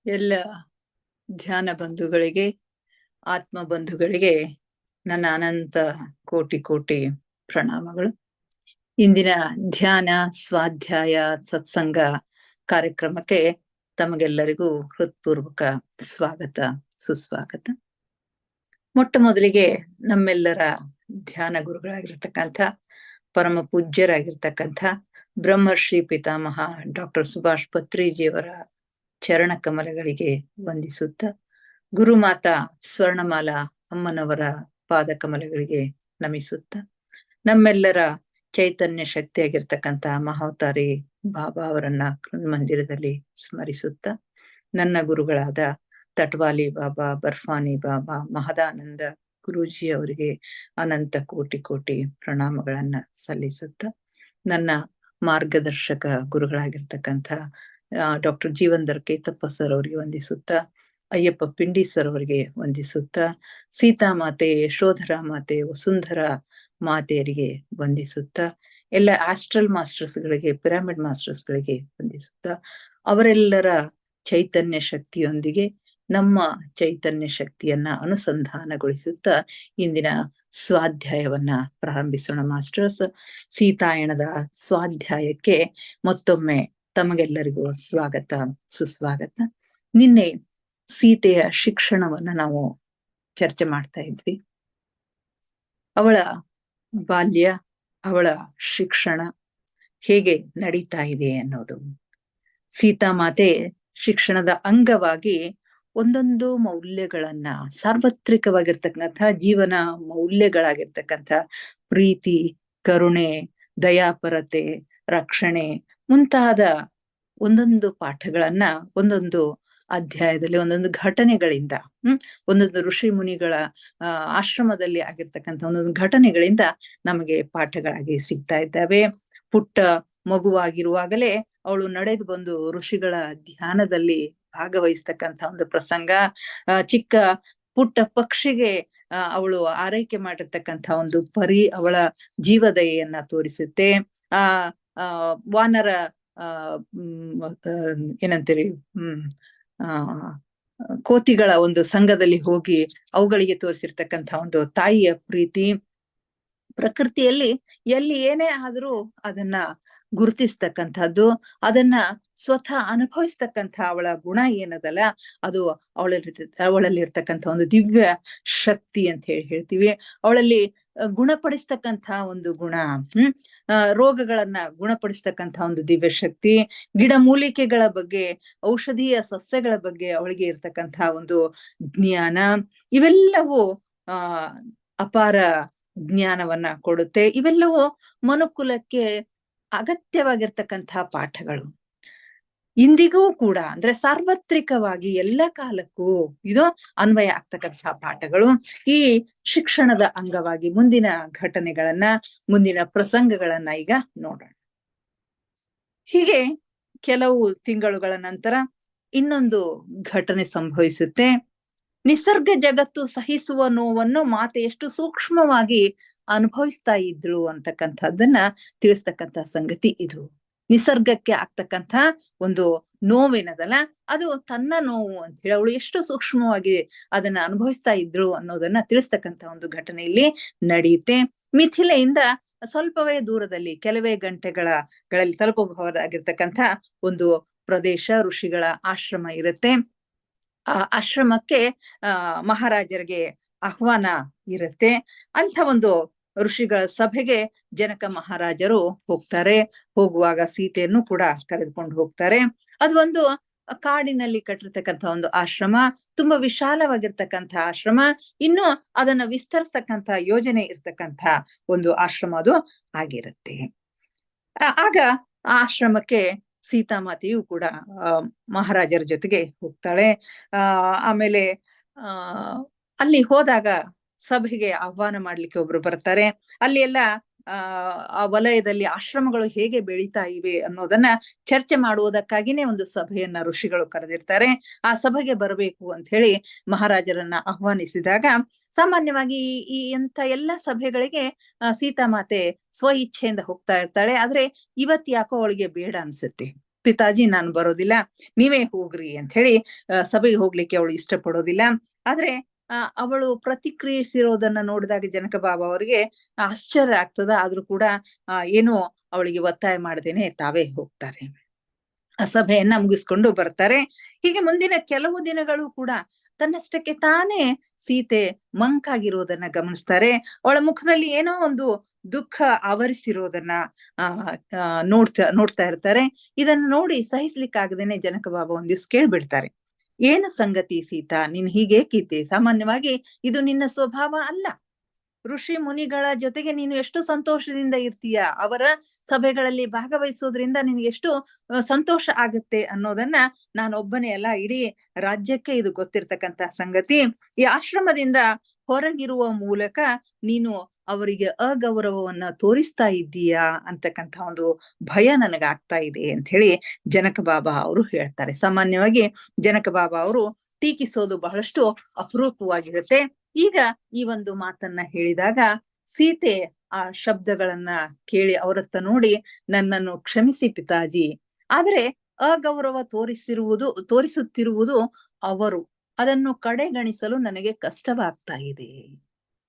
ಎಲ್ಲ ಧ್ಯಾನ ಬಂಧುಗಳಿಗೆ, ಆತ್ಮ ಬಂಧುಗಳಿಗೆ ನನ್ನ ಅನಂತ ಕೋಟಿ ಕೋಟಿ ಪ್ರಣಾಮಗಳು. ಇಂದಿನ ಧ್ಯಾನ, ಸ್ವಾಧ್ಯಾಯ, ಸತ್ಸಂಗ ಕಾರ್ಯಕ್ರಮಕ್ಕೆ ತಮಗೆಲ್ಲರಿಗೂ ಹೃತ್ಪೂರ್ವಕ ಸ್ವಾಗತ, ಸುಸ್ವಾಗತ. ಮೊಟ್ಟ ಮೊದಲಿಗೆ ನಮ್ಮೆಲ್ಲರ ಧ್ಯಾನ ಗುರುಗಳಾಗಿರ್ತಕ್ಕಂಥ ಪರಮ ಪೂಜ್ಯರಾಗಿರ್ತಕ್ಕಂಥ ಬ್ರಹ್ಮರ್ಷಿ ಪಿತಾಮಹ ಡಾಕ್ಟರ್ ಸುಭಾಷ್ ಪತ್ರಿಜಿಯವರ ಚರಣ ಕಮಲಗಳಿಗೆ ವಂದಿಸುತ್ತ, ಗುರುಮಾತಾ ಸ್ವರ್ಣಮಾಲಾ ಅಮ್ಮನವರ ಪಾದ ಕಮಲಗಳಿಗೆ ನಮಿಸುತ್ತ, ನಮ್ಮೆಲ್ಲರ ಚೈತನ್ಯ ಶಕ್ತಿಯಾಗಿರ್ತಕ್ಕಂಥ ಮಹಾವತಾರಿ ಬಾಬಾ ಅವರನ್ನ ಮಂದಿರದಲ್ಲಿ ಸ್ಮರಿಸುತ್ತ, ನನ್ನ ಗುರುಗಳಾದ ತಟ್ವಾಲಿ ಬಾಬಾ, ಬರ್ಫಾನಿ ಬಾಬಾ, ಮಹದಾನಂದ ಗುರೂಜಿ ಅವರಿಗೆ ಅನಂತ ಕೋಟಿ ಕೋಟಿ ಪ್ರಣಾಮಗಳನ್ನ ಸಲ್ಲಿಸುತ್ತ, ನನ್ನ ಮಾರ್ಗದರ್ಶಕ ಗುರುಗಳಾಗಿರ್ತಕ್ಕಂಥ ಡಾಕ್ಟರ್ ಜೀವಂದರ್ ಕೇತಪ್ಪ ಸರ್ ಅವರಿಗೆ ವಂದಿಸುತ್ತ, ಅಯ್ಯಪ್ಪ ಪಿಂಡಿ ಸರ್ ಅವರಿಗೆ ವಂದಿಸುತ್ತ, ಸೀತಾಮಾತೆ, ಯಶೋಧರಾ ಮಾತೆ, ವಸುಂಧರ ಮಾತೆಯರಿಗೆ ವಂದಿಸುತ್ತ, ಎಲ್ಲ ಆಸ್ಟ್ರಲ್ ಮಾಸ್ಟರ್ಸ್ಗಳಿಗೆ, ಪಿರಮಿಡ್ ಮಾಸ್ಟರ್ಸ್ಗಳಿಗೆ ವಂದಿಸುತ್ತ, ಅವರೆಲ್ಲರ ಚೈತನ್ಯ ಶಕ್ತಿಯೊಂದಿಗೆ ನಮ್ಮ ಚೈತನ್ಯ ಶಕ್ತಿಯನ್ನ ಅನುಸಂಧಾನಗೊಳಿಸುತ್ತ ಇಂದಿನ ಸ್ವಾಧ್ಯಾಯವನ್ನ ಪ್ರಾರಂಭಿಸೋಣ. ಮಾಸ್ಟರ್ಸ್, ಸೀತಾಯಣದ ಸ್ವಾಧ್ಯಾಯಕ್ಕೆ ಮತ್ತೊಮ್ಮೆ ತಮಗೆಲ್ಲರಿಗೂ ಸ್ವಾಗತ, ಸುಸ್ವಾಗತ. ನಿನ್ನೆ ಸೀತೆಯ ಶಿಕ್ಷಣವನ್ನ ನಾವು ಚರ್ಚೆ ಮಾಡ್ತಾ ಇದ್ವಿ. ಅವಳ ಬಾಲ್ಯ, ಅವಳ ಶಿಕ್ಷಣ ಹೇಗೆ ನಡೀತಾ ಇದೆ ಅನ್ನೋದು. ಸೀತಾಮಾತೆ ಶಿಕ್ಷಣದ ಅಂಗವಾಗಿ ಒಂದೊಂದು ಮೌಲ್ಯಗಳನ್ನ, ಸಾರ್ವತ್ರಿಕವಾಗಿರ್ತಕ್ಕಂಥ ಜೀವನ ಮೌಲ್ಯಗಳಾಗಿರ್ತಕ್ಕಂಥ ಪ್ರೀತಿ, ಕರುಣೆ, ದಯಾಪರತೆ, ರಕ್ಷಣೆ ಮುಂತಾದ ಒಂದೊಂದು ಪಾಠಗಳನ್ನ ಒಂದೊಂದು ಅಧ್ಯಾಯದಲ್ಲಿ, ಒಂದೊಂದು ಘಟನೆಗಳಿಂದ, ಒಂದೊಂದು ಋಷಿ ಮುನಿಗಳ ಆಶ್ರಮದಲ್ಲಿ ಆಗಿರ್ತಕ್ಕಂಥ ಒಂದೊಂದು ಘಟನೆಗಳಿಂದ ನಮಗೆ ಪಾಠಗಳಾಗಿ ಸಿಗ್ತಾ ಇದ್ದಾವೆ. ಪುಟ್ಟ ಮಗುವಾಗಿರುವಾಗಲೇ ಅವಳು ನಡೆದು ಬಂದು ಋಷಿಗಳ ಧ್ಯಾನದಲ್ಲಿ ಭಾಗವಹಿಸ್ತಕ್ಕಂಥ ಒಂದು ಪ್ರಸಂಗ, ಚಿಕ್ಕ ಪುಟ್ಟ ಪಕ್ಷಿಗೆ ಅವಳು ಆರೈಕೆ ಮಾಡಿರ್ತಕ್ಕಂಥ ಒಂದು ಪರಿ ಅವಳ ಜೀವದಯೆಯನ್ನ ತೋರಿಸುತ್ತೆ. ವಾನರ ಏನಂತೀರಿ, ಕೋತಿಗಳ ಒಂದು ಸಂಘದಲ್ಲಿ ಹೋಗಿ ಅವುಗಳಿಗೆ ತೋರಿಸಿರ್ತಕ್ಕಂಥ ಒಂದು ತಾಯಿಯ ಪ್ರೀತಿ, ಪ್ರಕೃತಿಯಲ್ಲಿ ಎಲ್ಲಿ ಏನೇ ಆದ್ರೂ ಅದನ್ನ ಗುರುತಿಸ್ತಕ್ಕಂಥದ್ದು, ಅದನ್ನ ಸ್ವತಃ ಅನುಭವಿಸ್ತಕ್ಕಂಥ ಅವಳ ಗುಣ ಏನದಲ್ಲ, ಅದು ಅವಳಲ್ಲಿ ಇರ್ತಕ್ಕಂಥ ಒಂದು ದಿವ್ಯ ಶಕ್ತಿ ಅಂತ ಹೇಳ್ತೀವಿ. ಅವಳಲ್ಲಿ ಗುಣಪಡಿಸ್ತಕ್ಕಂಥ ಒಂದು ಗುಣ, ರೋಗಗಳನ್ನ ಗುಣಪಡಿಸ್ತಕ್ಕಂಥ ಒಂದು ದಿವ್ಯ ಶಕ್ತಿ, ಗಿಡಮೂಲಿಕೆಗಳ ಬಗ್ಗೆ, ಔಷಧೀಯ ಸಸ್ಯಗಳ ಬಗ್ಗೆ ಅವಳಿಗೆ ಇರ್ತಕ್ಕಂಥ ಒಂದು ಜ್ಞಾನ, ಇವೆಲ್ಲವೂ ಅಪಾರ ಜ್ಞಾನವನ್ನ ಕೊಡುತ್ತೆ. ಇವೆಲ್ಲವೂ ಮನುಕುಲಕ್ಕೆ ಅಗತ್ಯವಾಗಿರ್ತಕ್ಕಂಥ ಪಾಠಗಳು. ಇಂದಿಗೂ ಕೂಡ, ಅಂದ್ರೆ ಸಾರ್ವತ್ರಿಕವಾಗಿ ಎಲ್ಲ ಕಾಲಕ್ಕೂ ಇದು ಅನ್ವಯ ಆಗ್ತಕ್ಕಂಥ ಪಾಠಗಳು. ಈ ಶಿಕ್ಷಣದ ಅಂಗವಾಗಿ ಮುಂದಿನ ಘಟನೆಗಳನ್ನ, ಮುಂದಿನ ಪ್ರಸಂಗಗಳನ್ನ ಈಗ ನೋಡೋಣ. ಹೀಗೆ ಕೆಲವು ತಿಂಗಳುಗಳ ನಂತರ ಇನ್ನೊಂದು ಘಟನೆ ಸಂಭವಿಸುತ್ತೆ. ನಿಸರ್ಗ ಜಗತ್ತು ಸಹಿಸುವ ನೋವನ್ನು ಮಾತೆ ಎಷ್ಟು ಸೂಕ್ಷ್ಮವಾಗಿ ಅನುಭವಿಸ್ತಾ ಇದ್ರು ಅಂತಕ್ಕಂಥದ್ದನ್ನ ತಿಳಿಸ್ತಕ್ಕಂಥ ಸಂಗತಿ ಇದು. ನಿಸರ್ಗಕ್ಕೆ ಆಗ್ತಕ್ಕಂಥ ಒಂದು ನೋವೇನದಲ್ಲ, ಅದು ತನ್ನ ನೋವು ಅಂತ ಹೇಳಿ ಅವಳು ಎಷ್ಟು ಸೂಕ್ಷ್ಮವಾಗಿ ಅದನ್ನ ಅನುಭವಿಸ್ತಾ ಇದ್ರು ಅನ್ನೋದನ್ನ ತಿಳಿಸ್ತಕ್ಕಂಥ ಒಂದು ಘಟನೆ ಇಲ್ಲಿ ನಡೆಯುತ್ತೆ. ಮಿಥಿಲೆಯಿಂದ ಸ್ವಲ್ಪವೇ ದೂರದಲ್ಲಿ, ಕೆಲವೇ ಗಂಟೆಗಳಲ್ಲಿ ತಲುಪಬಹುದಾಗಿರ್ತಕ್ಕಂಥ ಒಂದು ಪ್ರದೇಶ, ಋಷಿಗಳ ಆಶ್ರಮ ಇರುತ್ತೆ. ಆ ಆಶ್ರಮಕ್ಕೆ ಮಹಾರಾಜರಿಗೆ ಆಹ್ವಾನ ಇರುತ್ತೆ. ಅಂಥ ಒಂದು ಋಷಿಗಳ ಸಭೆಗೆ ಜನಕ ಮಹಾರಾಜರು ಹೋಗ್ತಾರೆ. ಹೋಗುವಾಗ ಸೀತೆಯನ್ನು ಕೂಡ ಕರೆದುಕೊಂಡು ಹೋಗ್ತಾರೆ. ಅದು ಒಂದು ಕಾಡಿನಲ್ಲಿ ಕಟ್ಟಿರ್ತಕ್ಕಂಥ ಒಂದು ಆಶ್ರಮ, ತುಂಬಾ ವಿಶಾಲವಾಗಿರ್ತಕ್ಕಂಥ ಆಶ್ರಮ, ಇನ್ನು ಅದನ್ನ ವಿಸ್ತರಿಸ್ತಕ್ಕಂಥ ಯೋಜನೆ ಇರ್ತಕ್ಕಂಥ ಒಂದು ಆಶ್ರಮ ಅದು ಆಗಿರುತ್ತೆ. ಆಗ ಆ ಆಶ್ರಮಕ್ಕೆ ಸೀತಾಮಾತೆಯು ಕೂಡ ಮಹಾರಾಜರ ಜೊತೆಗೆ ಹೋಗ್ತಾಳೆ. ಆಮೇಲೆ ಅಲ್ಲಿ ಹೋದಾಗ ಸಭೆಗೆ ಆಹ್ವಾನ ಮಾಡ್ಲಿಕ್ಕೆ ಒಬ್ರು ಬರ್ತಾರೆ. ಅಲ್ಲಿ ಎಲ್ಲ ಆ ವಲಯದಲ್ಲಿ ಆಶ್ರಮಗಳು ಹೇಗೆ ಬೆಳೀತಾ ಇವೆ ಅನ್ನೋದನ್ನ ಚರ್ಚೆ ಮಾಡುವುದಕ್ಕಾಗಿನೇ ಒಂದು ಸಭೆಯನ್ನ ಋಷಿಗಳು ಕರೆದಿರ್ತಾರೆ. ಆ ಸಭೆಗೆ ಬರಬೇಕು ಅಂತ ಹೇಳಿ ಮಹಾರಾಜರನ್ನ ಆಹ್ವಾನಿಸಿದಾಗ, ಸಾಮಾನ್ಯವಾಗಿ ಈ ಎಂತ ಎಲ್ಲ ಸಭೆಗಳಿಗೆ ಸೀತಾಮಾತೆ ಸ್ವ ಇಚ್ಛೆಯಿಂದ ಹೋಗ್ತಾ ಇರ್ತಾಳೆ. ಆದ್ರೆ ಇವತ್ ಯಾಕೋ ಅವಳಿಗೆ ಬೇಡ ಅನ್ಸುತ್ತೆ. ಪಿತಾಜಿ ನಾನು ಬರೋದಿಲ್ಲ, ನೀವೇ ಹೋಗ್ರಿ ಅಂತ ಹೇಳಿ ಸಭೆಗೆ ಹೋಗ್ಲಿಕ್ಕೆ ಅವಳು ಇಷ್ಟಪಡೋದಿಲ್ಲ. ಆದ್ರೆ ಅವಳು ಪ್ರತಿಕ್ರಿಯಿಸಿರೋದನ್ನ ನೋಡಿದಾಗ ಜನಕ ಬಾಬಾ ಅವರಿಗೆ ಆಶ್ಚರ್ಯ ಆಗ್ತದ. ಆದ್ರೂ ಕೂಡ ಏನು ಅವಳಿಗೆ ಒತ್ತಾಯ ಮಾಡದೇನೆ ತಾವೇ ಹೋಗ್ತಾರೆ. ಆ ಸಭೆಯನ್ನ ಮುಗಿಸ್ಕೊಂಡು ಬರ್ತಾರೆ. ಹೀಗೆ ಮುಂದಿನ ಕೆಲವು ದಿನಗಳು ಕೂಡ ತನ್ನಷ್ಟಕ್ಕೆ ತಾನೇ ಸೀತೆ ಮಂಕಾಗಿರೋದನ್ನ ಗಮನಿಸ್ತಾರೆ. ಅವಳ ಮುಖದಲ್ಲಿ ಏನೋ ಒಂದು ದುಃಖ ಆವರಿಸಿರೋದನ್ನ ನೋಡ್ತಾ ಇರ್ತಾರೆ. ಇದನ್ನ ನೋಡಿ ಸಹಿಸ್ಲಿಕ್ಕಾಗದೇನೆ ಜನಕ ಬಾಬಾ ಒಂದ್ ದಿವ್ಸ ಕೇಳ್ಬಿಡ್ತಾರೆ, ಏನು ಸಂಗತಿ ಸೀತಾ, ನೀನ್ ಹೀಗೇಕಿದ್ದೆ? ಸಾಮಾನ್ಯವಾಗಿ ಇದು ನಿನ್ನ ಸ್ವಭಾವ ಅಲ್ಲ. ಋಷಿ ಮುನಿಗಳ ಜೊತೆಗೆ ನೀನು ಎಷ್ಟು ಸಂತೋಷದಿಂದ ಇರ್ತೀಯ, ಅವರ ಸಭೆಗಳಲ್ಲಿ ಭಾಗವಹಿಸೋದ್ರಿಂದ ನಿನ್ಗೆ ಎಷ್ಟು ಸಂತೋಷ ಆಗುತ್ತೆ ಅನ್ನೋದನ್ನ ನಾನೊಬ್ಬನೇ ಅಲ್ಲ, ಇಡೀ ರಾಜ್ಯಕ್ಕೆ ಇದು ಗೊತ್ತಿರ್ತಕ್ಕಂತ ಸಂಗತಿ. ಈ ಆಶ್ರಮದಿಂದ ಹೊರಗಿರುವ ಮೂಲಕ ನೀನು ಅವರಿಗೆ ಅಗೌರವವನ್ನ ತೋರಿಸ್ತಾ ಇದ್ದೀಯಾ ಅಂತಕ್ಕಂಥ ಒಂದು ಭಯ ನನಗಾಗ್ತಾ ಇದೆ ಅಂತ ಹೇಳಿ ಜನಕ ಬಾಬಾ ಅವರು ಹೇಳ್ತಾರೆ. ಸಾಮಾನ್ಯವಾಗಿ ಜನಕ ಬಾಬಾ ಅವರು ಟೀಕಿಸೋದು ಬಹಳಷ್ಟು ಅಪರೂಪವಾಗಿರುತ್ತೆ. ಈಗ ಈ ಒಂದು ಮಾತನ್ನ ಹೇಳಿದಾಗ ಸೀತೆ ಆ ಶಬ್ದಗಳನ್ನ ಕೇಳಿ ಅವರತ್ತ ನೋಡಿ, ನನ್ನನ್ನು ಕ್ಷಮಿಸಿ ಪಿತಾಜಿ, ಆದ್ರೆ ಅಗೌರವ ತೋರಿಸುತ್ತಿರುವುದು ಅವರು, ಅದನ್ನು ಕಡೆಗಣಿಸಲು ನನಗೆ ಕಷ್ಟವಾಗ್ತಾ ಇದೆ.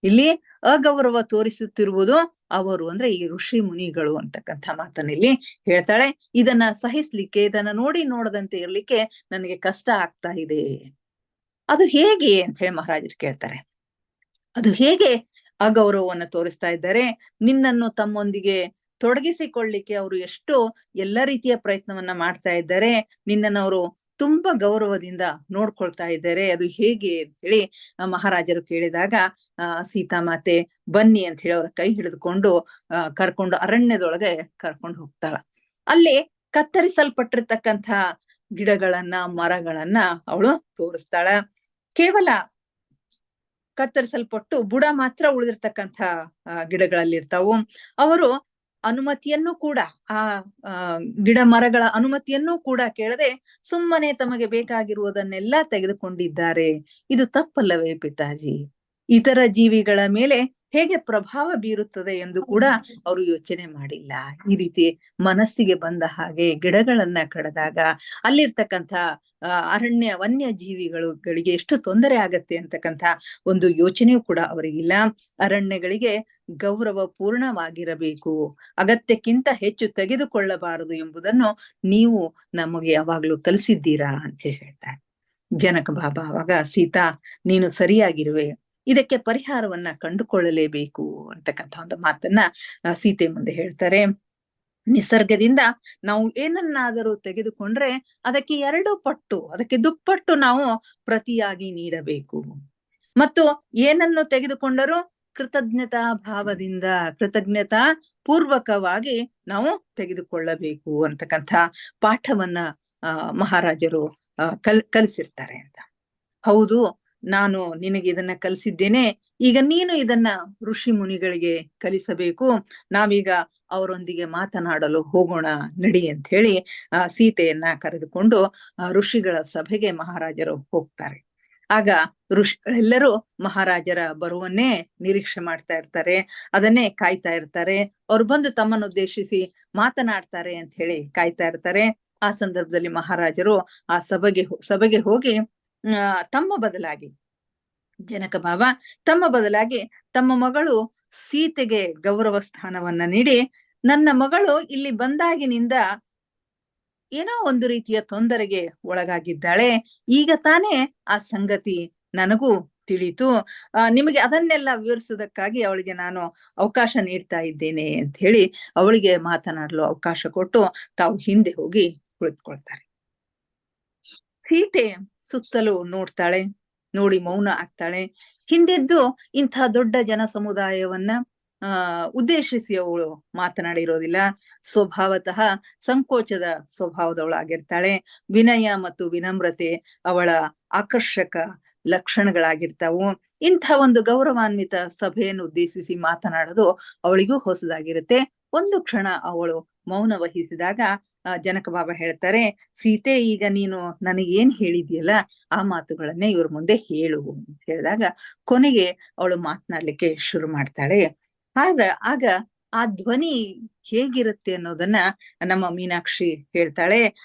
ಇಲ್ಲಿ ಅಗೌರವ ತೋರಿಸುತ್ತಿರುವುದು ಅವರು ಅಂದ್ರೆ ಈ ಋಷಿ ಮುನಿಗಳು ಅಂತಕ್ಕಂಥ ಮಾತನ್ನ ಇಲ್ಲಿ ಹೇಳ್ತಾಳೆ. ಇದನ್ನ ಸಹಿಸ್ಲಿಕ್ಕೆ, ಇದನ್ನ ನೋಡದಂತೆ ಇರ್ಲಿಕ್ಕೆ ನನಗೆ ಕಷ್ಟ ಆಗ್ತಾ ಇದೆ. ಅದು ಹೇಗೆ ಅಂತ ಹೇಳಿ ಮಹಾರಾಜರು ಕೇಳ್ತಾರೆ. ಅದು ಹೇಗೆ ಅಗೌರವವನ್ನು ತೋರಿಸ್ತಾ ಇದ್ದಾರೆ? ನಿನ್ನನ್ನು ತಮ್ಮೊಂದಿಗೆ ತೊಡಗಿಸಿಕೊಳ್ಳಿಕ್ಕೆ ಅವರು ಎಷ್ಟು ಎಲ್ಲ ರೀತಿಯ ಪ್ರಯತ್ನವನ್ನ ಮಾಡ್ತಾ ಇದ್ದಾರೆ, ನಿನ್ನನ್ನು ಅವರು ತುಂಬಾ ಗೌರವದಿಂದ ನೋಡ್ಕೊಳ್ತಾ ಇದ್ದಾರೆ, ಅದು ಹೇಗೆ ಅಂತ ಹೇಳಿ ಮಹಾರಾಜರು ಕೇಳಿದಾಗ ಸೀತಾಮಾತೆ ಬನ್ನಿ ಅಂತ ಹೇಳಿ ಅವರ ಕೈ ಹಿಡಿದುಕೊಂಡು ಕರ್ಕೊಂಡು ಅರಣ್ಯದೊಳಗೆ ಕರ್ಕೊಂಡು ಹೋಗ್ತಾಳ. ಅಲ್ಲಿ ಕತ್ತರಿಸಲ್ಪಟ್ಟಿರ್ತಕ್ಕಂಥ ಗಿಡಗಳನ್ನ, ಮರಗಳನ್ನ ಅವಳು ತೋರಿಸ್ತಾಳ. ಕೇವಲ ಕತ್ತರಿಸಲ್ಪಟ್ಟು ಬುಡ ಮಾತ್ರ ಉಳಿದಿರ್ತಕ್ಕಂಥ ಗಿಡಗಳಲ್ಲಿ ಇರ್ತಾವು. ಅವರು ಅನುಮತಿಯನ್ನು ಕೂಡ, ಆ ಗಿಡ ಮರಗಳ ಅನುಮತಿಯನ್ನು ಕೂಡ ಕೇಳದೆ ಸುಮ್ಮನೆ ತಮಗೆ ಬೇಕಾಗಿರುವುದನ್ನೆಲ್ಲ ತೆಗೆದುಕೊಂಡಿದ್ದಾರೆ. ಇದು ತಪ್ಪಲ್ಲವೇ ಪಿತಾಜಿ? ಇತರ ಜೀವಿಗಳ ಮೇಲೆ ಹೇಗೆ ಪ್ರಭಾವ ಬೀರುತ್ತದೆ ಎಂದು ಕೂಡ ಅವರು ಯೋಚನೆ ಮಾಡಿಲ್ಲ. ಈ ರೀತಿ ಮನಸ್ಸಿಗೆ ಬಂದ ಹಾಗೆ ಗಿಡಗಳನ್ನ ಕಡಿದಾಗ ಅಲ್ಲಿರ್ತಕ್ಕಂಥ ವನ್ಯ ಜೀವಿಗಳಿಗೆ ಎಷ್ಟು ತೊಂದರೆ ಆಗತ್ತೆ ಅಂತಕ್ಕಂಥ ಒಂದು ಯೋಚನೆಯೂ ಕೂಡ ಅವರಿಗಿಲ್ಲ. ಅರಣ್ಯಗಳಿಗೆ ಗೌರವ ಪೂರ್ಣವಾಗಿರಬೇಕು, ಅಗತ್ಯಕ್ಕಿಂತ ಹೆಚ್ಚು ತೆಗೆದುಕೊಳ್ಳಬಾರದು ಎಂಬುದನ್ನು ನೀವು ನಮಗೆ ಯಾವಾಗ್ಲೂ ಕಲಿಸಿದ್ದೀರಾ ಅಂತ ಹೇಳ್ತಾರೆ ಜನಕ ಬಾಬಾ. ಅವಾಗ ಸೀತಾ, ನೀನು ಸರಿಯಾಗಿರುವೆ, ಇದಕ್ಕೆ ಪರಿಹಾರವನ್ನ ಕಂಡುಕೊಳ್ಳಲೇಬೇಕು ಅಂತಕ್ಕಂಥ ಒಂದು ಮಾತನ್ನ ಸೀತೆ ಮುಂದೆ ಹೇಳ್ತಾರೆ. ನಿಸರ್ಗದಿಂದ ನಾವು ಏನನ್ನಾದರೂ ತೆಗೆದುಕೊಂಡ್ರೆ ಅದಕ್ಕೆ 2 ಪಟ್ಟು, ಅದಕ್ಕೆ ದುಪ್ಪಟ್ಟು ನಾವು ಪ್ರತಿಯಾಗಿ ನೀಡಬೇಕು. ಮತ್ತು ಏನನ್ನು ತೆಗೆದುಕೊಂಡರೂ ಕೃತಜ್ಞತಾ ಭಾವದಿಂದ, ಕೃತಜ್ಞತಾ ಪೂರ್ವಕವಾಗಿ ನಾವು ತೆಗೆದುಕೊಳ್ಳಬೇಕು ಅಂತಕ್ಕಂಥ ಪಾಠವನ್ನ ಮಹಾರಾಜರು ಕಲಿಸಿರ್ತಾರೆ ಅಂತ. ಹೌದು, ನಾನು ನಿನಗೆ ಇದನ್ನ ಕಲಿಸಿದ್ದೇನೆ, ಈಗ ನೀನು ಇದನ್ನ ಋಷಿ ಮುನಿಗಳಿಗೆ ಕಲಿಸಬೇಕು, ನಾವೀಗ ಅವರೊಂದಿಗೆ ಮಾತನಾಡಲು ಹೋಗೋಣ ನಡಿ ಅಂತ ಹೇಳಿ ಸೀತೆಯನ್ನ ಕರೆದುಕೊಂಡು ಋಷಿಗಳ ಸಭೆಗೆ ಮಹಾರಾಜರು ಹೋಗ್ತಾರೆ. ಆಗ ಋಷಿಗಳೆಲ್ಲರೂ ಮಹಾರಾಜರ ಬರುವನ್ನೇ ನಿರೀಕ್ಷೆ ಮಾಡ್ತಾ ಇರ್ತಾರೆ, ಅದನ್ನೇ ಕಾಯ್ತಾ ಇರ್ತಾರೆ. ಅವ್ರು ಬಂದು ತಮ್ಮನ್ನು ಉದ್ದೇಶಿಸಿ ಮಾತನಾಡ್ತಾರೆ ಅಂತ ಹೇಳಿ ಕಾಯ್ತಾ ಇರ್ತಾರೆ. ಆ ಸಂದರ್ಭದಲ್ಲಿ ಮಹಾರಾಜರು ಆ ಸಭೆಗೆ ಹೋಗಿ ತಮ್ಮ ಬದಲಾಗಿ, ಜನಕ ಬಾಬಾ ತಮ್ಮ ಬದಲಾಗಿ ತಮ್ಮ ಮಗಳು ಸೀತೆಗೆ ಗೌರವ ಸ್ಥಾನವನ್ನ ನೀಡಿ, ನನ್ನ ಮಗಳು ಇಲ್ಲಿ ಬಂದಾಗಿನಿಂದ ಏನೋ ಒಂದು ರೀತಿಯ ತೊಂದರೆಗೆ ಒಳಗಾಗಿದ್ದಾಳೆ, ಈಗ ತಾನೇ ಆ ಸಂಗತಿ ನನಗೂ ತಿಳಿತು, ನಿಮಗೆ ಅದನ್ನೆಲ್ಲ ವಿವರಿಸುವುದಕ್ಕಾಗಿ ಅವಳಿಗೆ ನಾನು ಅವಕಾಶ ನೀಡ್ತಾ ಇದ್ದೇನೆ ಅಂತ ಹೇಳಿ ಅವಳಿಗೆ ಮಾತನಾಡಲು ಅವಕಾಶ ಕೊಟ್ಟು ತಾವು ಹಿಂದೆ ಹೋಗಿ ಕುಳಿತುಕೊಳ್ತಾರೆ. ಸೀತೆ ಸುತ್ತಲೂ ನೋಡ್ತಾಳೆ, ನೋಡಿ ಮೌನ ಆಗ್ತಾಳೆ. ಹಿಂದೆದ್ದು ಇಂಥ ದೊಡ್ಡ ಜನ ಸಮುದಾಯವನ್ನ ಉದ್ದೇಶಿಸಿ ಅವಳು ಮಾತನಾಡಿರೋದಿಲ್ಲ. ಸ್ವಭಾವತಃ ಸಂಕೋಚದ ಸ್ವಭಾವದವಳಾಗಿರ್ತಾಳೆ. ವಿನಯ ಮತ್ತು ವಿನಮ್ರತೆ ಅವಳ ಆಕರ್ಷಕ ಲಕ್ಷಣಗಳಾಗಿರ್ತಾವು. ಇಂಥ ಒಂದು ಗೌರವಾನ್ವಿತ ಸಭೆಯನ್ನು ಉದ್ದೇಶಿಸಿ ಮಾತನಾಡೋದು ಅವಳಿಗೂ ಹೊಸದಾಗಿರುತ್ತೆ. ಒಂದು ಕ್ಷಣ ಅವಳು ಮೌನ ವಹಿಸಿದಾಗ ಜನಕ ಬಾಬಾ ಹೇಳ್ತಾರೆ, ಸೀತೆ, ಈಗ ನೀನು ನನಗೇನ್ ಹೇಳಿದ್ಯಲ್ಲ ಆ ಮಾತುಗಳನ್ನೇ ಇವ್ರ ಮುಂದೆ ಹೇಳು ಅಂತ ಹೇಳಿದಾಗ ಕೊನೆಗೆ ಅವಳು ಮಾತನಾಡ್ಲಿಕ್ಕೆ ಶುರು ಮಾಡ್ತಾಳೆ. ಆಗ ಆ ಧ್ವನಿ ಹೇಗಿರುತ್ತೆ ಅನ್ನೋದನ್ನ ನಮ್ಮ ಮೀನಾಕ್ಷಿ ಹೇಳ್ತಾಳೆ.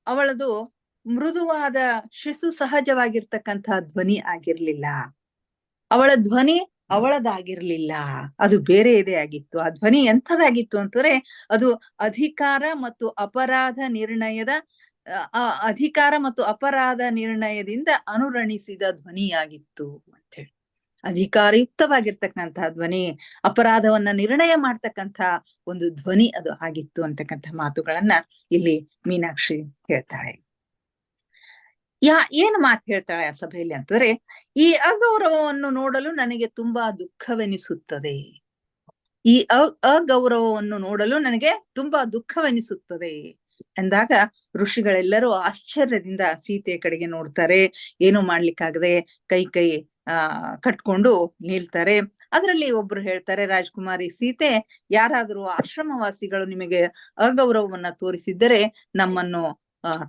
ಅವಳದು ಮೃದುವಾದ ಶಿಶು ಸಹಜವಾಗಿರ್ತಕ್ಕಂತಹ ಧ್ವನಿ ಆಗಿರ್ಲಿಲ್ಲ. ಅವಳ ಧ್ವನಿ ಅವಳದಾಗಿರ್ಲಿಲ್ಲ, ಅದು ಬೇರೆ ಇದೆ ಆಗಿತ್ತು. ಆ ಧ್ವನಿ ಎಂಥದಾಗಿತ್ತು ಅಂತಂದ್ರೆ ಅದು ಅಧಿಕಾರ ಮತ್ತು ಅಪರಾಧ ನಿರ್ಣಯದಿಂದ ಅನುರಣಿಸಿದ ಧ್ವನಿಯಾಗಿತ್ತು ಅಂತ ಹೇಳಿ. ಅಧಿಕಾರಯುಕ್ತವಾಗಿರ್ತಕ್ಕಂತಹ ಧ್ವನಿ, ಅಪರಾಧವನ್ನ ನಿರ್ಣಯ ಮಾಡ್ತಕ್ಕಂಥ ಒಂದು ಧ್ವನಿ ಅದು ಆಗಿತ್ತು ಅಂತಕ್ಕಂಥ ಮಾತುಗಳನ್ನ ಇಲ್ಲಿ ಮೀನಾಕ್ಷಿ ಹೇಳ್ತಾಳೆ. ಏನು ಮಾತು ಹೇಳ್ತಾಳೆ ಆ ಸಭೆಯಲ್ಲಿ ಅಂತಂದ್ರೆ, ಈ ಅಗೌರವವನ್ನು ನೋಡಲು ನನಗೆ ತುಂಬಾ ದುಃಖವೆನಿಸುತ್ತದೆ. ಈ ಅಗೌರವವನ್ನು ನೋಡಲು ನನಗೆ ತುಂಬಾ ದುಃಖವೆನಿಸುತ್ತದೆ ಎಂದಾಗ ಋಷಿಗಳೆಲ್ಲರೂ ಆಶ್ಚರ್ಯದಿಂದ ಸೀತೆಯ ಕಡೆಗೆ ನೋಡ್ತಾರೆ. ಏನು ಮಾಡ್ಲಿಕ್ಕಾಗದೆ ಕೈ ಕಟ್ಕೊಂಡು ನಿಲ್ತಾರೆ. ಅದರಲ್ಲಿ ಒಬ್ರು ಹೇಳ್ತಾರೆ, ರಾಜಕುಮಾರಿ ಸೀತೆ, ಯಾರಾದರೂ ಆಶ್ರಮವಾಸಿಗಳು ನಿಮಗೆ ಅಗೌರವವನ್ನ ತೋರಿಸಿದ್ದರೆ ನಮ್ಮನ್ನು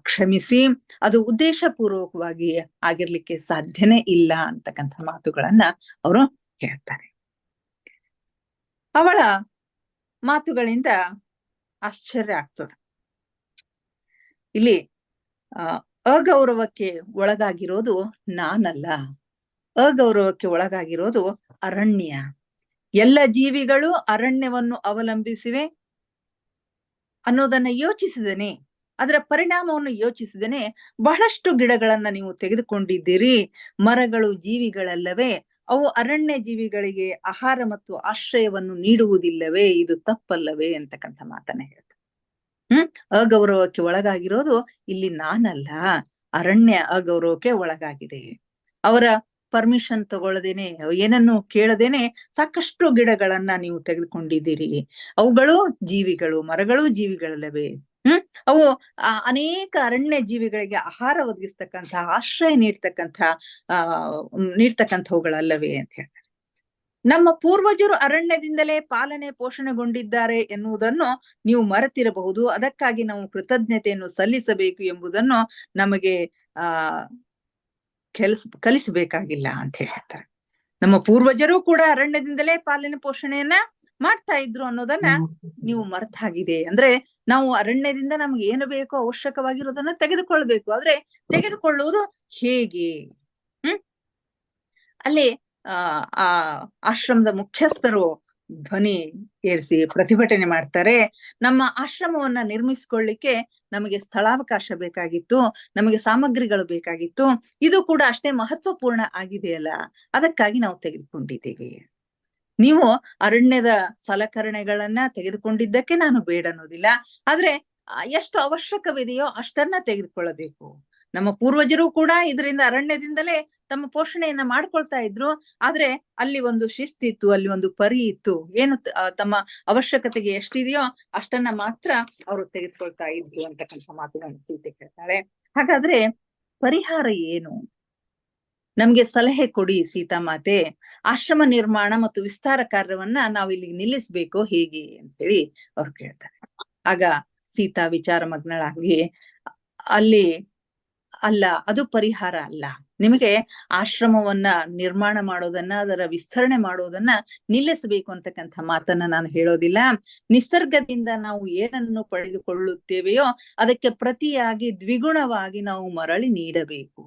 ಕ್ಷಮಿಸಿ, ಅದು ಉದ್ದೇಶಪೂರ್ವಕವಾಗಿ ಆಗಿರ್ಲಿಕ್ಕೆ ಸಾಧ್ಯನೇ ಇಲ್ಲ ಅಂತಕ್ಕಂಥ ಮಾತುಗಳನ್ನ ಅವರು ಹೇಳ್ತಾರೆ. ಅವಳ ಮಾತುಗಳಿಂದ ಆಶ್ಚರ್ಯ ಆಗ್ತದೆ. ಇಲ್ಲಿ ಅಗೌರವಕ್ಕೆ ಒಳಗಾಗಿರೋದು ನಾನಲ್ಲ, ಅಗೌರವಕ್ಕೆ ಒಳಗಾಗಿರೋದು ಅರಣ್ಯ. ಎಲ್ಲ ಜೀವಿಗಳು ಅರಣ್ಯವನ್ನು ಅವಲಂಬಿಸಿವೆ ಅನ್ನೋದನ್ನ ಯೋಚಿಸಿದನೆ, ಅದರ ಪರಿಣಾಮವನ್ನು ಯೋಚಿಸಿದನೆ ಬಹಳಷ್ಟು ಗಿಡಗಳನ್ನ ನೀವು ತೆಗೆದುಕೊಂಡಿದ್ದೀರಿ. ಮರಗಳು ಜೀವಿಗಳಲ್ಲವೇ? ಅವು ಅರಣ್ಯ ಜೀವಿಗಳಿಗೆ ಆಹಾರ ಮತ್ತು ಆಶ್ರಯವನ್ನು ನೀಡುವುದಿಲ್ಲವೇ? ಇದು ತಪ್ಪಲ್ಲವೇ ಅಂತಕ್ಕಂಥ ಮಾತನ್ನ ಹೇಳ್ತಾರೆ. ಅಗೌರವಕ್ಕೆ ಒಳಗಾಗಿರೋದು ಇಲ್ಲಿ ನಾನಲ್ಲ, ಅರಣ್ಯ ಅಗೌರವಕ್ಕೆ ಒಳಗಾಗಿದೆ. ಅವರ ಪರ್ಮಿಷನ್ ತಗೊಳ್ಳದೇನೆ, ಏನನ್ನು ಕೇಳದೇನೆ ಸಾಕಷ್ಟು ಗಿಡಗಳನ್ನ ನೀವು ತೆಗೆದುಕೊಂಡಿದ್ದೀರಿ. ಅವುಗಳು ಜೀವಿಗಳು, ಮರಗಳು ಜೀವಿಗಳಲ್ಲವೇ? ಅವು ಅನೇಕ ಅರಣ್ಯ ಜೀವಿಗಳಿಗೆ ಆಹಾರ ಒದಗಿಸ್ತಕ್ಕಂಥ, ಆಶ್ರಯ ನೀಡ್ತಕ್ಕಂಥವುಗಳಲ್ಲವೇ ಅಂತ ಹೇಳ್ತಾರೆ. ನಮ್ಮ ಪೂರ್ವಜರು ಅರಣ್ಯದಿಂದಲೇ ಪಾಲನೆ ಪೋಷಣೆಗೊಂಡಿದ್ದಾರೆ ಎನ್ನುವುದನ್ನು ನೀವು ಮರೆತಿರಬಹುದು. ಅದಕ್ಕಾಗಿ ನಾವು ಕೃತಜ್ಞತೆಯನ್ನು ಸಲ್ಲಿಸಬೇಕು ಎಂಬುದನ್ನು ನಮಗೆ ಕಲಿಸಬೇಕಾಗಿಲ್ಲ ಅಂತ ಹೇಳ್ತಾರೆ. ನಮ್ಮ ಪೂರ್ವಜರು ಕೂಡ ಅರಣ್ಯದಿಂದಲೇ ಪಾಲನೆ ಪೋಷಣೆಯನ್ನ ಮಾಡ್ತಾ ಇದ್ರು ಅನ್ನೋದನ್ನ ನೀವು ಮರ್ತಾಗಿದೆ. ಅಂದ್ರೆ ನಾವು ಅರಣ್ಯದಿಂದ ನಮ್ಗೆ ಏನು ಬೇಕೋ ಅವಶ್ಯಕವಾಗಿರೋದನ್ನ ತೆಗೆದುಕೊಳ್ಬೇಕು. ಆದ್ರೆ ತೆಗೆದುಕೊಳ್ಳುವುದು ಹೇಗೆ? ಅಲ್ಲಿ ಆ ಆಶ್ರಮದ ಮುಖ್ಯಸ್ಥರು ಧ್ವನಿ ಏರಿಸಿ ಪ್ರತಿಭಟನೆ ಮಾಡ್ತಾರೆ. ನಮ್ಮ ಆಶ್ರಮವನ್ನ ನಿರ್ಮಿಸಿಕೊಳ್ಳಿಕ್ಕೆ ನಮಗೆ ಸ್ಥಳಾವಕಾಶ ಬೇಕಾಗಿತ್ತು, ನಮಗೆ ಸಾಮಗ್ರಿಗಳು ಬೇಕಾಗಿತ್ತು. ಇದು ಕೂಡ ಅಷ್ಟೇ ಮಹತ್ವಪೂರ್ಣ ಆಗಿದೆಯಲ್ಲ, ಅದಕ್ಕಾಗಿ ನಾವು ತೆಗೆದುಕೊಂಡಿದ್ದೇವೆ. ನೀವು ಅರಣ್ಯದ ಸಲಕರಣೆಗಳನ್ನ ತೆಗೆದುಕೊಂಡಿದ್ದಕ್ಕೆ ನಾನು ಬೇಡ ಅನ್ನೋದಿಲ್ಲ, ಆದ್ರೆ ಎಷ್ಟು ಅವಶ್ಯಕವಿದೆಯೋ ಅಷ್ಟನ್ನ ತೆಗೆದುಕೊಳ್ಳಬೇಕು. ನಮ್ಮ ಪೂರ್ವಜರು ಕೂಡ ಇದರಿಂದ ಅರಣ್ಯದಿಂದಲೇ ತಮ್ಮ ಪೋಷಣೆಯನ್ನ ಮಾಡ್ಕೊಳ್ತಾ ಇದ್ರು. ಆದ್ರೆ ಅಲ್ಲಿ ಒಂದು ಶಿಸ್ತಿತ್ತು, ಅಲ್ಲಿ ಒಂದು ಪರಿ ಇತ್ತು. ಏನು ತಮ್ಮ ಅವಶ್ಯಕತೆಗೆ ಎಷ್ಟಿದೆಯೋ ಅಷ್ಟನ್ನ ಮಾತ್ರ ಅವರು ತೆಗೆದುಕೊಳ್ತಾ ಇದ್ರು ಅಂತಕ್ಕಂಥ ಮಾತುಗಳನ್ನು ಸೀತೆ ಹೇಳ್ತಾಳೆ. ಹಾಗಾದ್ರೆ ಪರಿಹಾರ ಏನು? ನಮ್ಗೆ ಸಲಹೆ ಕೊಡಿ ಸೀತಾಮಾತೆ. ಆಶ್ರಮ ನಿರ್ಮಾಣ ಮತ್ತು ವಿಸ್ತಾರ ಕಾರ್ಯವನ್ನ ನಾವು ಇಲ್ಲಿ ನಿಲ್ಲಿಸ್ಬೇಕು, ಹೇಗೆ ಅಂತೇಳಿ ಅವ್ರು ಕೇಳ್ತಾರೆ. ಆಗ ಸೀತಾ ವಿಚಾರ ಮಗ್ನಳಾಗಿ, ಅಲ್ಲ, ಅದು ಪರಿಹಾರ ಅಲ್ಲ. ನಿಮಗೆ ಆಶ್ರಮವನ್ನ ನಿರ್ಮಾಣ ಮಾಡೋದನ್ನ, ಅದರ ವಿಸ್ತರಣೆ ಮಾಡೋದನ್ನ ನಿಲ್ಲಿಸಬೇಕು ಅಂತಕ್ಕಂಥ ಮಾತನ್ನ ನಾನು ಹೇಳೋದಿಲ್ಲ. ನಿಸರ್ಗದಿಂದ ನಾವು ಏನನ್ನು ಪಡೆದುಕೊಳ್ಳುತ್ತೇವೆಯೋ ಅದಕ್ಕೆ ಪ್ರತಿಯಾಗಿ ದ್ವಿಗುಣವಾಗಿ ನಾವು ಮರಳಿ ನೀಡಬೇಕು.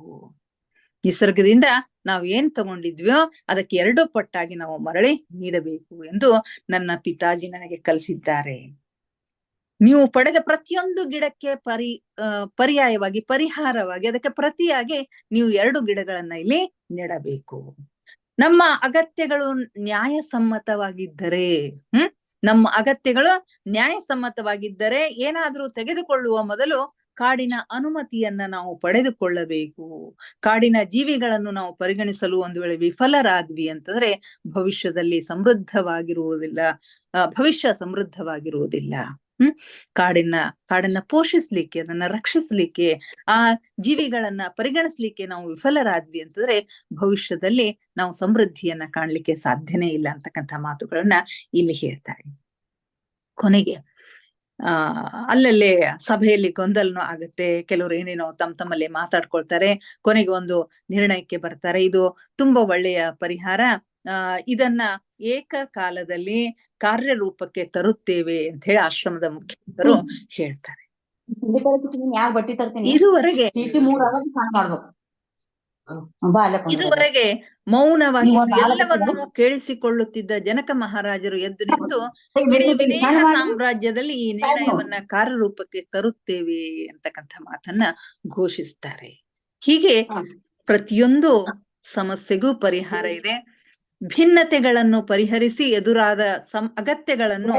ನಿಸರ್ಗದಿಂದ ನಾವು ಏನ್ ತಗೊಂಡಿದ್ವಿಯೋ ಅದಕ್ಕೆ 2 ಪಟ್ಟಾಗಿ ನಾವು ಮರಳಿ ನೀಡಬೇಕು ಎಂದು ನನ್ನ ಪಿತಾಜಿ ನನಗೆ ಕಲಿಸಿದ್ದಾರೆ. ನೀವು ಪಡೆದ ಪ್ರತಿಯೊಂದು ಗಿಡಕ್ಕೆ ಪರ್ಯಾಯವಾಗಿ, ಪರಿಹಾರವಾಗಿ, ಅದಕ್ಕೆ ಪ್ರತಿಯಾಗಿ ನೀವು 2 ಗಿಡಗಳನ್ನ ಇಲ್ಲಿ ನೆಡಬೇಕು. ನಮ್ಮ ಅಗತ್ಯಗಳು ನ್ಯಾಯಸಮ್ಮತವಾಗಿದ್ದರೆ ಏನಾದ್ರೂ ತೆಗೆದುಕೊಳ್ಳುವ ಮೊದಲು ಕಾಡಿನ ಅನುಮತಿಯನ್ನ ನಾವು ಪಡೆದುಕೊಳ್ಳಬೇಕು. ಕಾಡಿನ ಜೀವಿಗಳನ್ನು ನಾವು ಪರಿಗಣಿಸಲು ಒಂದು ವೇಳೆ ವಿಫಲರಾದ್ವಿ ಅಂತಂದ್ರೆ ಭವಿಷ್ಯ ಸಮೃದ್ಧವಾಗಿರುವುದಿಲ್ಲ. ಕಾಡನ್ನ ಪೋಷಿಸ್ಲಿಕ್ಕೆ, ಅದನ್ನ ರಕ್ಷಿಸ್ಲಿಕ್ಕೆ, ಆ ಜೀವಿಗಳನ್ನ ಪರಿಗಣಿಸ್ಲಿಕ್ಕೆ ನಾವು ವಿಫಲರಾದ್ವಿ ಅಂತಂದ್ರೆ ಭವಿಷ್ಯದಲ್ಲಿ ನಾವು ಸಮೃದ್ಧಿಯನ್ನ ಕಾಣ್ಲಿಕ್ಕೆ ಸಾಧ್ಯನೇ ಇಲ್ಲ ಅಂತಕ್ಕಂಥ ಮಾತುಗಳನ್ನ ಇಲ್ಲಿ ಹೇಳ್ತಾರೆ. ಕೊನೆಗೆ ಅಲ್ಲಲ್ಲೇ ಸಭೆಯಲ್ಲಿ ಗೊಂದಲನೂ ಆಗತ್ತೆ. ಕೆಲವರು ಏನೇನೋ ತಮ್ಮಲ್ಲೇ ಮಾತಾಡ್ಕೊಳ್ತಾರೆ. ಕೊನೆಗೆ ಒಂದು ನಿರ್ಣಯಕ್ಕೆ ಬರ್ತಾರೆ. ಇದು ತುಂಬಾ ಒಳ್ಳೆಯ ಪರಿಹಾರ, ಇದನ್ನ ಏಕಕಾಲದಲ್ಲಿ ಕಾರ್ಯರೂಪಕ್ಕೆ ತರುತ್ತೇವೆ ಅಂತ ಹೇಳಿ ಆಶ್ರಮದ ಮುಖ್ಯಸ್ಥರು ಹೇಳ್ತಾರೆ. ಇದುವರೆಗೆ ಇದುವರೆಗೆ ಮೌನವಾಗಿ ಎಲ್ಲವನ್ನೂ ಕೇಳಿಸಿಕೊಳ್ಳುತ್ತಿದ್ದ ಜನಕ ಮಹಾರಾಜರು ಎದ್ದು ನಿಂತು ಇಡೀ ವಿದೇಹ ಸಾಮ್ರಾಜ್ಯದಲ್ಲಿ ಈ ನಿರ್ಣಯವನ್ನ ಕಾರ್ಯರೂಪಕ್ಕೆ ತರುತ್ತೇವೆ ಅಂತಕ್ಕಂಥ ಮಾತನ್ನ ಘೋಷಿಸ್ತಾರೆ. ಹೀಗೆ ಪ್ರತಿಯೊಂದು ಸಮಸ್ಯೆಗೂ ಪರಿಹಾರ ಇದೆ. ಭಿನ್ನತೆಗಳನ್ನು ಪರಿಹರಿಸಿ ಎದುರಾದ ಅಗತ್ಯಗಳನ್ನು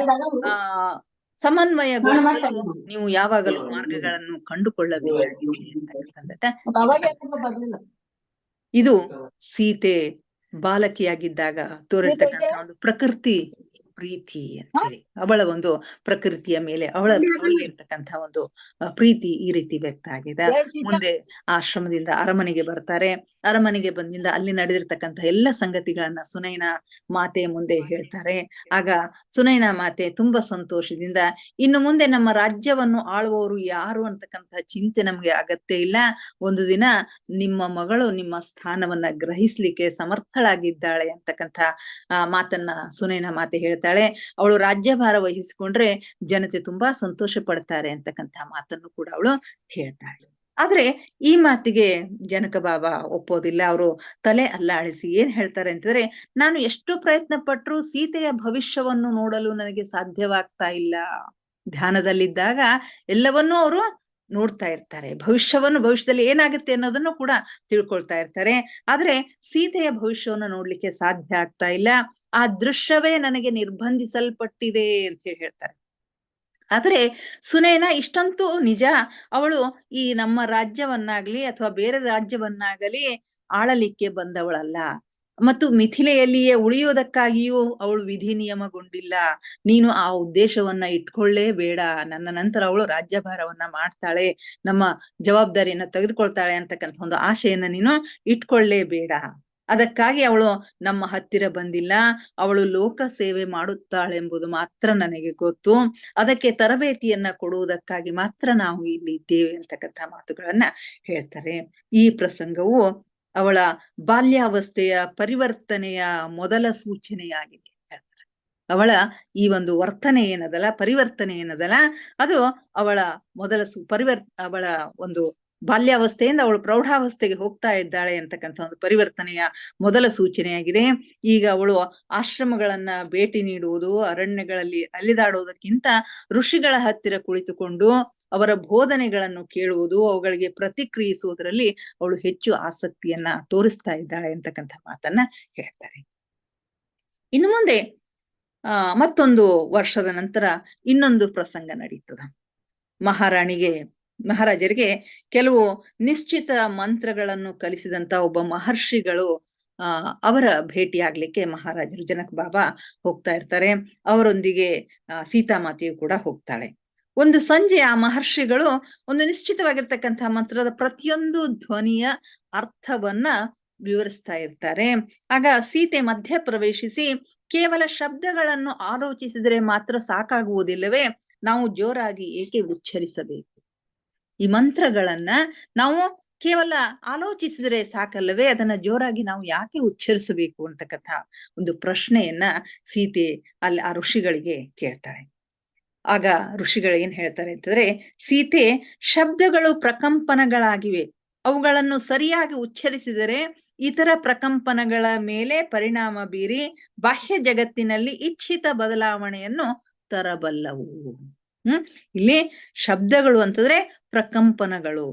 ಸಮನ್ವಯಗೊಳಿಸಲು ನೀವು ಯಾವಾಗಲೂ ಮಾರ್ಗಗಳನ್ನು ಕಂಡುಕೊಳ್ಳಬೇಕಾಗಿದೆ ಅಂತಕ್ಕಂಥದ್ದನ್ನ ಇದು ಸೀತೆ ಬಾಲಕಿಯಾಗಿದ್ದಾಗ ತೋರಿರ್ತಕ್ಕಂಥ ಒಂದು ಪ್ರಕೃತಿ ಪ್ರೀತಿ ಅಂತ ಹೇಳಿ, ಅವಳ ಒಂದು ಪ್ರಕೃತಿಯ ಮೇಲೆ ಅವಳಿಗೆ ಇರ್ತಕ್ಕಂಥ ಒಂದು ಪ್ರೀತಿ ಈ ರೀತಿ ವ್ಯಕ್ತ ಆಗಿದೆ. ಮುಂದೆ ಆಶ್ರಮದಿಂದ ಅರಮನೆಗೆ ಬರ್ತಾರೆ. ಅರಮನೆಗೆ ಬಂದಿಂದ ಅಲ್ಲಿ ನಡೆದಿರ್ತಕ್ಕಂಥ ಎಲ್ಲ ಸಂಗತಿಗಳನ್ನ ಸುನೈನಾ ಮಾತೆ ಮುಂದೆ ಹೇಳ್ತಾರೆ. ಆಗ ಸುನೈನಾ ಮಾತೆ ತುಂಬಾ ಸಂತೋಷದಿಂದ, ಇನ್ನು ಮುಂದೆ ನಮ್ಮ ರಾಜ್ಯವನ್ನು ಆಳುವವರು ಯಾರು ಅಂತಕ್ಕಂಥ ಚಿಂತೆ ನಮ್ಗೆ ಅಗತ್ಯ ಇಲ್ಲ. ಒಂದು ದಿನ ನಿಮ್ಮ ಮಗಳು ನಿಮ್ಮ ಸ್ಥಾನವನ್ನ ಗ್ರಹಿಸ್ಲಿಕ್ಕೆ ಸಮರ್ಥಳಾಗಿದ್ದಾಳೆ ಅಂತಕ್ಕಂಥ ಮಾತನ್ನ ಸುನೈನಾ ಮಾತೆ ಹೇಳ್ತಾಳೆ. ಅವಳು ರಾಜ್ಯಭಾರ ವಹಿಸಿಕೊಂಡ್ರೆ ಜನತೆ ತುಂಬಾ ಸಂತೋಷ ಪಡ್ತಾರೆ ಅಂತಕ್ಕಂಥ ಮಾತನ್ನು ಕೂಡ ಅವಳು ಹೇಳ್ತಾಳೆ. ಆದ್ರೆ ಈ ಮಾತಿಗೆ ಜನಕ ಬಾಬಾ ಒಪ್ಪೋದಿಲ್ಲ. ಅವರು ತಲೆ ಅಲ್ಲಾಡಿಸಿ ಏನ್ ಹೇಳ್ತಾರೆ ಅಂತಂದ್ರೆ, ನಾನು ಎಷ್ಟು ಪ್ರಯತ್ನ ಪಟ್ರು ಸೀತೆಯ ಭವಿಷ್ಯವನ್ನು ನೋಡಲು ನನಗೆ ಸಾಧ್ಯವಾಗ್ತಾ ಇಲ್ಲ. ಧ್ಯಾನದಲ್ಲಿದ್ದಾಗ ಎಲ್ಲವನ್ನೂ ಅವರು ನೋಡ್ತಾ ಇರ್ತಾರೆ, ಭವಿಷ್ಯದಲ್ಲಿ ಏನಾಗುತ್ತೆ ಅನ್ನೋದನ್ನು ಕೂಡ ತಿಳ್ಕೊಳ್ತಾ ಇರ್ತಾರೆ. ಆದ್ರೆ ಸೀತೆಯ ಭವಿಷ್ಯವನ್ನು ನೋಡ್ಲಿಕ್ಕೆ ಸಾಧ್ಯ ಆಗ್ತಾ ಇಲ್ಲ. ಆ ದೃಶ್ಯವೇ ನನಗೆ ನಿರ್ಬಂಧಿಸಲ್ಪಟ್ಟಿದೆ ಅಂತ ಹೇಳ್ತಾರೆ. ಆದ್ರೆ ಸುನೈನಾ ಇಷ್ಟಂತೂ ನಿಜ, ಅವಳು ಈ ನಮ್ಮ ರಾಜ್ಯವನ್ನಾಗ್ಲಿ ಅಥವಾ ಬೇರೆ ರಾಜ್ಯವನ್ನಾಗಲಿ ಆಳಲಿಕ್ಕೆ ಬಂದವಳಲ್ಲ, ಮತ್ತು ಮಿಥಿಲೆಯಲ್ಲಿಯೇ ಉಳಿಯೋದಕ್ಕಾಗಿಯೂ ಅವಳು ವಿಧಿ ನಿಯಮಗೊಂಡಿಲ್ಲ. ನೀನು ಆ ಉದ್ದೇಶವನ್ನ ಇಟ್ಕೊಳ್ಳೇ ಬೇಡ. ನನ್ನ ನಂತರ ಅವಳು ರಾಜ್ಯಭಾರವನ್ನ ಮಾಡ್ತಾಳೆ, ನಮ್ಮ ಜವಾಬ್ದಾರಿಯನ್ನ ತೆಗೆದುಕೊಳ್ತಾಳೆ ಅಂತಕ್ಕಂಥ ಒಂದು ಆಶೆಯನ್ನ ನೀನು ಇಟ್ಕೊಳ್ಳೇ ಬೇಡ. ಅದಕ್ಕಾಗಿ ಅವಳು ನಮ್ಮ ಹತ್ತಿರ ಬಂದಿಲ್ಲ. ಅವಳು ಲೋಕ ಸೇವೆ ಮಾಡುತ್ತಾಳೆಂಬುದು ಮಾತ್ರ ನನಗೆ ಗೊತ್ತು. ಅದಕ್ಕೆ ತರಬೇತಿಯನ್ನ ಕೊಡುವುದಕ್ಕಾಗಿ ಮಾತ್ರ ನಾವು ಇಲ್ಲಿ ಇದ್ದೇವೆ ಅಂತಕ್ಕಂಥ ಮಾತುಗಳನ್ನ ಹೇಳ್ತಾರೆ. ಈ ಪ್ರಸಂಗವು ಅವಳ ಬಾಲ್ಯಾವಸ್ಥೆಯ ಪರಿವರ್ತನೆಯ ಮೊದಲ ಸೂಚನೆಯಾಗಿದೆ. ಅವಳ ಈ ಒಂದು ವರ್ತನೆ ಏನದಲ್ಲ, ಪರಿವರ್ತನೆ ಏನದಲ್ಲ, ಅದು ಅವಳ ಮೊದಲ ಅವಳ ಒಂದು ಬಾಲ್ಯಾವಸ್ಥೆಯಿಂದ ಅವಳು ಪ್ರೌಢಾವಸ್ಥೆಗೆ ಹೋಗ್ತಾ ಇದ್ದಾಳೆ ಅಂತಕ್ಕಂಥ ಒಂದು ಪರಿವರ್ತನೆಯ ಮೊದಲ ಸೂಚನೆಯಾಗಿದೆ. ಈಗ ಅವಳು ಆಶ್ರಮಗಳನ್ನ ಭೇಟಿ ನೀಡುವುದು, ಅರಣ್ಯಗಳಲ್ಲಿ ಅಲಿದಾಡುವುದಕ್ಕಿಂತ ಋಷಿಗಳ ಹತ್ತಿರ ಕುಳಿತುಕೊಂಡು ಅವರ ಬೋಧನೆಗಳನ್ನು ಕೇಳುವುದು, ಅವುಗಳಿಗೆ ಪ್ರತಿಕ್ರಿಯಿಸುವುದರಲ್ಲಿ ಅವಳು ಹೆಚ್ಚು ಆಸಕ್ತಿಯನ್ನ ತೋರಿಸ್ತಾ ಇದ್ದಾಳೆ ಅಂತಕ್ಕಂಥ ಮಾತನ್ನ ಹೇಳ್ತಾರೆ. ಇನ್ನು ಮುಂದೆ ಮತ್ತೊಂದು ವರ್ಷದ ನಂತರ ಇನ್ನೊಂದು ಪ್ರಸಂಗ ನಡೀತದ. ಮಹಾರಾಜರಿಗೆ ಕೆಲವು ನಿಶ್ಚಿತ ಮಂತ್ರಗಳನ್ನು ಕಲಿಸಿದಂತ ಒಬ್ಬ ಮಹರ್ಷಿಗಳು ಅವರ ಭೇಟಿಯಾಗ್ಲಿಕ್ಕೆ ಮಹಾರಾಜರು ಜನಕ ಬಾಬಾ ಹೋಗ್ತಾ ಇರ್ತಾರೆ. ಅವರೊಂದಿಗೆ ಸೀತಾಮಾತೆಯು ಕೂಡ ಹೋಗ್ತಾಳೆ. ಒಂದು ಸಂಜೆ ಆ ಮಹರ್ಷಿಗಳು ಒಂದು ನಿಶ್ಚಿತವಾಗಿರ್ತಕ್ಕಂಥ ಮಂತ್ರದ ಪ್ರತಿಯೊಂದು ಧ್ವನಿಯ ಅರ್ಥವನ್ನ ವಿವರಿಸ್ತಾ ಇರ್ತಾರೆ. ಆಗ ಸೀತೆ ಮಧ್ಯ ಪ್ರವೇಶಿಸಿ, ಕೇವಲ ಶಬ್ದಗಳನ್ನು ಆಲೋಚಿಸಿದರೆ ಮಾತ್ರ ಸಾಕಾಗುವುದಿಲ್ಲವೇ? ನಾವು ಜೋರಾಗಿ ಏಕೆ ಉಚ್ಚರಿಸಬೇಕು? ಈ ಮಂತ್ರಗಳನ್ನ ನಾವು ಕೇವಲ ಆಲೋಚಿಸಿದ್ರೆ ಸಾಕಲ್ಲವೇ? ಅದನ್ನ ಜೋರಾಗಿ ನಾವು ಯಾಕೆ ಉಚ್ಚರಿಸಬೇಕು ಅಂತಕ್ಕಂಥ ಒಂದು ಪ್ರಶ್ನೆಯನ್ನ ಸೀತೆ ಅಲ್ಲಿ ಆ ಋಷಿಗಳಿಗೆ ಕೇಳ್ತಾಳೆ. ಆಗ ಋಷಿಗಳು ಏನ್ ಹೇಳ್ತಾರೆ ಅಂತಂದ್ರೆ, ಸೀತೆ, ಶಬ್ದಗಳು ಪ್ರಕಂಪನಗಳಾಗಿವೆ. ಅವುಗಳನ್ನು ಸರಿಯಾಗಿ ಉಚ್ಚರಿಸಿದರೆ ಇತರ ಪ್ರಕಂಪನಗಳ ಮೇಲೆ ಪರಿಣಾಮ ಬೀರಿ ಬಾಹ್ಯ ಜಗತ್ತಿನಲ್ಲಿ ಇಚ್ಛಿತ ಬದಲಾವಣೆಯನ್ನು ತರಬಲ್ಲವು. ಇಲ್ಲಿ ಶಬ್ದಗಳು ಅಂತಂದ್ರೆ ಪ್ರಕಂಪನಗಳು.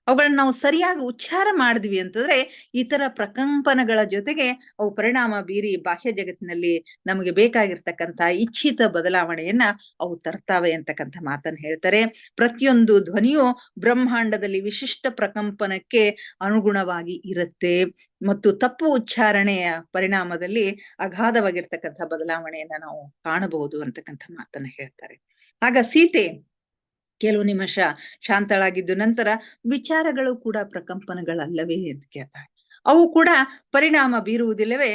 ಅವುಗಳನ್ನ ನಾವು ಸರಿಯಾಗಿ ಉಚ್ಚಾರ ಮಾಡಿದ್ವಿ ಅಂತಂದ್ರೆ ಇತರ ಪ್ರಕಂಪನಗಳ ಜೊತೆಗೆ ಅವು ಪರಿಣಾಮ ಬೀರಿ ಬಾಹ್ಯ ಜಗತ್ತಿನಲ್ಲಿ ನಮಗೆ ಬೇಕಾಗಿರ್ತಕ್ಕಂಥ ಇಚ್ಛಿತ ಬದಲಾವಣೆಯನ್ನ ಅವು ತರ್ತಾವೆ ಅಂತಕ್ಕಂಥ ಮಾತನ್ನ ಹೇಳ್ತಾರೆ. ಪ್ರತಿಯೊಂದು ಧ್ವನಿಯು ಬ್ರಹ್ಮಾಂಡದಲ್ಲಿ ವಿಶಿಷ್ಟ ಪ್ರಕಂಪನಕ್ಕೆ ಅನುಗುಣವಾಗಿ ಇರುತ್ತೆ ಮತ್ತು ತಪ್ಪು ಉಚ್ಚಾರಣೆಯ ಪರಿಣಾಮದಲ್ಲಿ ಅಗಾಧವಾಗಿರ್ತಕ್ಕಂಥ ಬದಲಾವಣೆಯನ್ನ ನಾವು ಕಾಣಬಹುದು ಅಂತಕ್ಕಂಥ ಮಾತನ್ನ ಹೇಳ್ತಾರೆ. ಆಗ ಸೀತೆ ಕೆಲವು ನಿಮಿಷ ಶಾಂತಳಾಗಿದ್ದು ನಂತರ, ವಿಚಾರಗಳು ಕೂಡ ಪ್ರಕಂಪನಗಳಲ್ಲವೇ ಅಂತ ಕೇಳ್ತಾಳೆ. ಅವು ಕೂಡ ಪರಿಣಾಮ ಬೀರುವುದಿಲ್ಲವೇ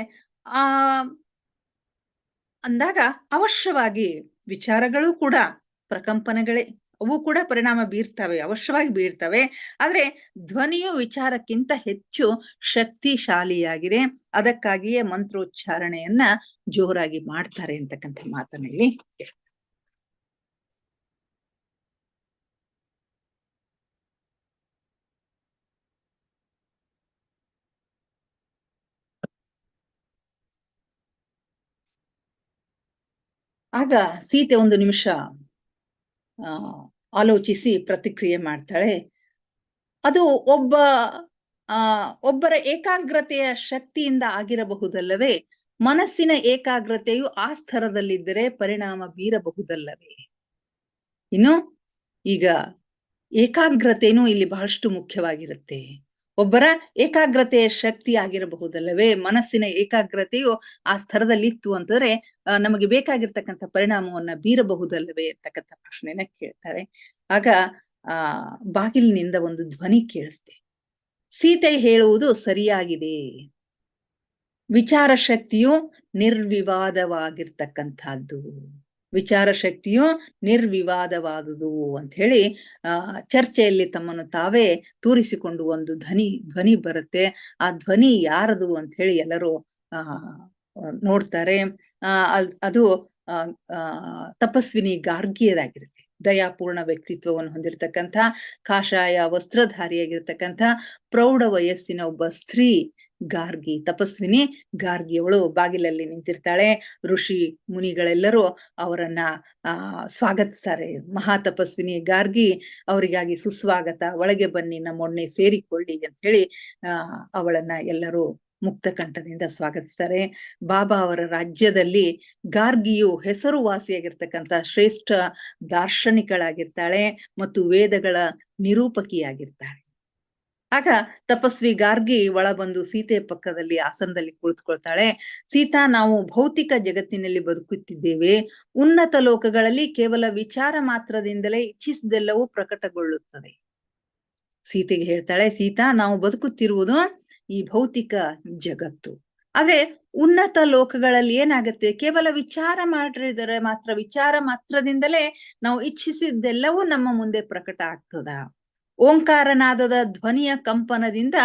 ಅಂದಾಗ ಅವಶ್ಯವಾಗಿ ವಿಚಾರಗಳು ಕೂಡ ಪ್ರಕಂಪನಗಳೇ, ಅವು ಕೂಡ ಪರಿಣಾಮ ಬೀರ್ತವೆ, ಅವಶ್ಯವಾಗಿ ಬೀರ್ತವೆ. ಆದ್ರೆ ಧ್ವನಿಯು ವಿಚಾರಕ್ಕಿಂತ ಹೆಚ್ಚು ಶಕ್ತಿಶಾಲಿಯಾಗಿದೆ. ಅದಕ್ಕಾಗಿಯೇ ಮಂತ್ರೋಚ್ಚಾರಣೆಯನ್ನ ಜೋರಾಗಿ ಮಾಡ್ತಾರೆ ಅಂತಕ್ಕಂಥ ಮಾತನಲ್ಲಿ. ಆಗ ಸೀತೆ ಒಂದು ನಿಮಿಷ ಆಲೋಚಿಸಿ ಪ್ರತಿಕ್ರಿಯೆ ಮಾಡ್ತಾಳೆ. ಅದು ಒಬ್ಬರ ಏಕಾಗ್ರತೆಯ ಶಕ್ತಿಯಿಂದ ಆಗಿರಬಹುದಲ್ಲವೇ? ಮನಸ್ಸಿನ ಏಕಾಗ್ರತೆಯು ಆ ಸ್ತರದಲ್ಲಿದ್ದರೆ ಪರಿಣಾಮ ಬೀರಬಹುದಲ್ಲವೇ? ಇನ್ನು ಈಗ ಏಕಾಗ್ರತೆನೂ ಇಲ್ಲಿ ಬಹಳಷ್ಟು ಮುಖ್ಯವಾಗಿರುತ್ತೆ. ಒಬ್ಬರ ಏಕಾಗ್ರತೆಯ ಶಕ್ತಿ ಆಗಿರಬಹುದಲ್ಲವೇ? ಮನಸ್ಸಿನ ಏಕಾಗ್ರತೆಯು ಆ ಸ್ತರದಲ್ಲಿತ್ತು ಅಂತಂದ್ರೆ ನಮಗೆ ಬೇಕಾಗಿರ್ತಕ್ಕಂಥ ಪರಿಣಾಮವನ್ನ ಬೀರಬಹುದಲ್ಲವೇ ಅಂತಕ್ಕಂಥ ಪ್ರಶ್ನೆನ ಕೇಳ್ತಾರೆ. ಆಗ ಬಾಗಿಲಿನಿಂದ ಒಂದು ಧ್ವನಿ ಕೇಳಿಸ್ತೆ. ಸೀತೆ ಹೇಳುವುದು ಸರಿಯಾಗಿದೆ, ವಿಚಾರ ಶಕ್ತಿಯು ನಿರ್ವಿವಾದವಾಗಿರ್ತಕ್ಕಂಥದ್ದು, ವಿಚಾರ ಶಕ್ತಿಯು ನಿರ್ವಿವಾದವಾದುದು ಅಂತ ಹೇಳಿ ಚರ್ಚೆಯಲ್ಲಿ ತಮ್ಮನ್ನು ತಾವೇ ತೂರಿಸಿಕೊಂಡು ಒಂದು ಧ್ವನಿ ಬರುತ್ತೆ. ಆ ಧ್ವನಿ ಯಾರದು ಅಂತ ಹೇಳಿ ಎಲ್ಲರೂ ನೋಡ್ತಾರೆ. ಅದು ತಪಸ್ವಿನಿ ಗಾರ್ಗಿಯರಾಗಿರುತ್ತೆ. ದಯಾಪೂರ್ಣ ವ್ಯಕ್ತಿತ್ವವನ್ನು ಹೊಂದಿರತಕ್ಕಂಥ, ಕಾಷಾಯ ವಸ್ತ್ರಧಾರಿಯಾಗಿರ್ತಕ್ಕಂಥ ಪ್ರೌಢ ವಯಸ್ಸಿನ ಒಬ್ಬ ಸ್ತ್ರೀ ಗಾರ್ಗಿ, ತಪಸ್ವಿನಿ ಗಾರ್ಗಿಯವಳು ಬಾಗಿಲಲ್ಲಿ ನಿಂತಿರ್ತಾಳೆ. ಋಷಿ ಮುನಿಗಳೆಲ್ಲರೂ ಅವರನ್ನ ಸ್ವಾಗತಿಸ್ತಾರೆ. ಮಹಾ ತಪಸ್ವಿನಿ ಗಾರ್ಗಿ ಅವರಿಗಾಗಿ ಸುಸ್ವಾಗತ, ಒಳಗೆ ಬನ್ನಿ, ನಮ್ಮೊಡನೆ ಸೇರಿಕೊಳ್ಳಿ ಅಂತ ಹೇಳಿ ಅವಳನ್ನ ಎಲ್ಲರೂ ಮುಕ್ತ ಕಂಠದಿಂದ ಸ್ವಾಗತಿಸ್ತಾರೆ. ಬಾಬಾ ಅವರ ರಾಜ್ಯದಲ್ಲಿ ಗಾರ್ಗಿಯು ಹೆಸರುವಾಸಿಯಾಗಿರ್ತಕ್ಕಂಥ ಶ್ರೇಷ್ಠ ದಾರ್ಶನಿಕಳಾಗಿರ್ತಾಳೆ ಮತ್ತು ವೇದಗಳ ನಿರೂಪಕಿಯಾಗಿರ್ತಾಳೆ. ಆಗ ತಪಸ್ವಿ ಗಾರ್ಗಿ ಒಳ ಬಂದು ಸೀತೆ ಪಕ್ಕದಲ್ಲಿ ಆಸನದಲ್ಲಿ ಕುಳಿತುಕೊಳ್ತಾಳೆ. ಸೀತಾ, ನಾವು ಭೌತಿಕ ಜಗತ್ತಿನಲ್ಲಿ ಬದುಕುತ್ತಿದ್ದೇವೆ. ಉನ್ನತ ಲೋಕಗಳಲ್ಲಿ ಕೇವಲ ವಿಚಾರ ಮಾತ್ರದಿಂದಲೇ ಇಚ್ಛಿಸಿದೆಲ್ಲವೂ ಪ್ರಕಟಗೊಳ್ಳುತ್ತದೆ. ಸೀತೆಗೆ ಹೇಳ್ತಾಳೆ, ಸೀತಾ, ನಾವು ಬದುಕುತ್ತಿರುವುದು ಈ ಭೌತಿಕ ಜಗತ್ತು. ಆದ್ರೆ ಉನ್ನತ ಲೋಕಗಳಲ್ಲಿ ಏನಾಗುತ್ತೆ? ಕೇವಲ ವಿಚಾರ ಮಾಡಿದರೆ ಮಾತ್ರ, ವಿಚಾರ ಮಾತ್ರದಿಂದಲೇ ನಾವು ಇಚ್ಛಿಸಿದ್ದೆಲ್ಲವೂ ನಮ್ಮ ಮುಂದೆ ಪ್ರಕಟ ಆಗ್ತದ. ಓಂಕಾರನಾದದ ಧ್ವನಿಯ ಕಂಪನದಿಂದ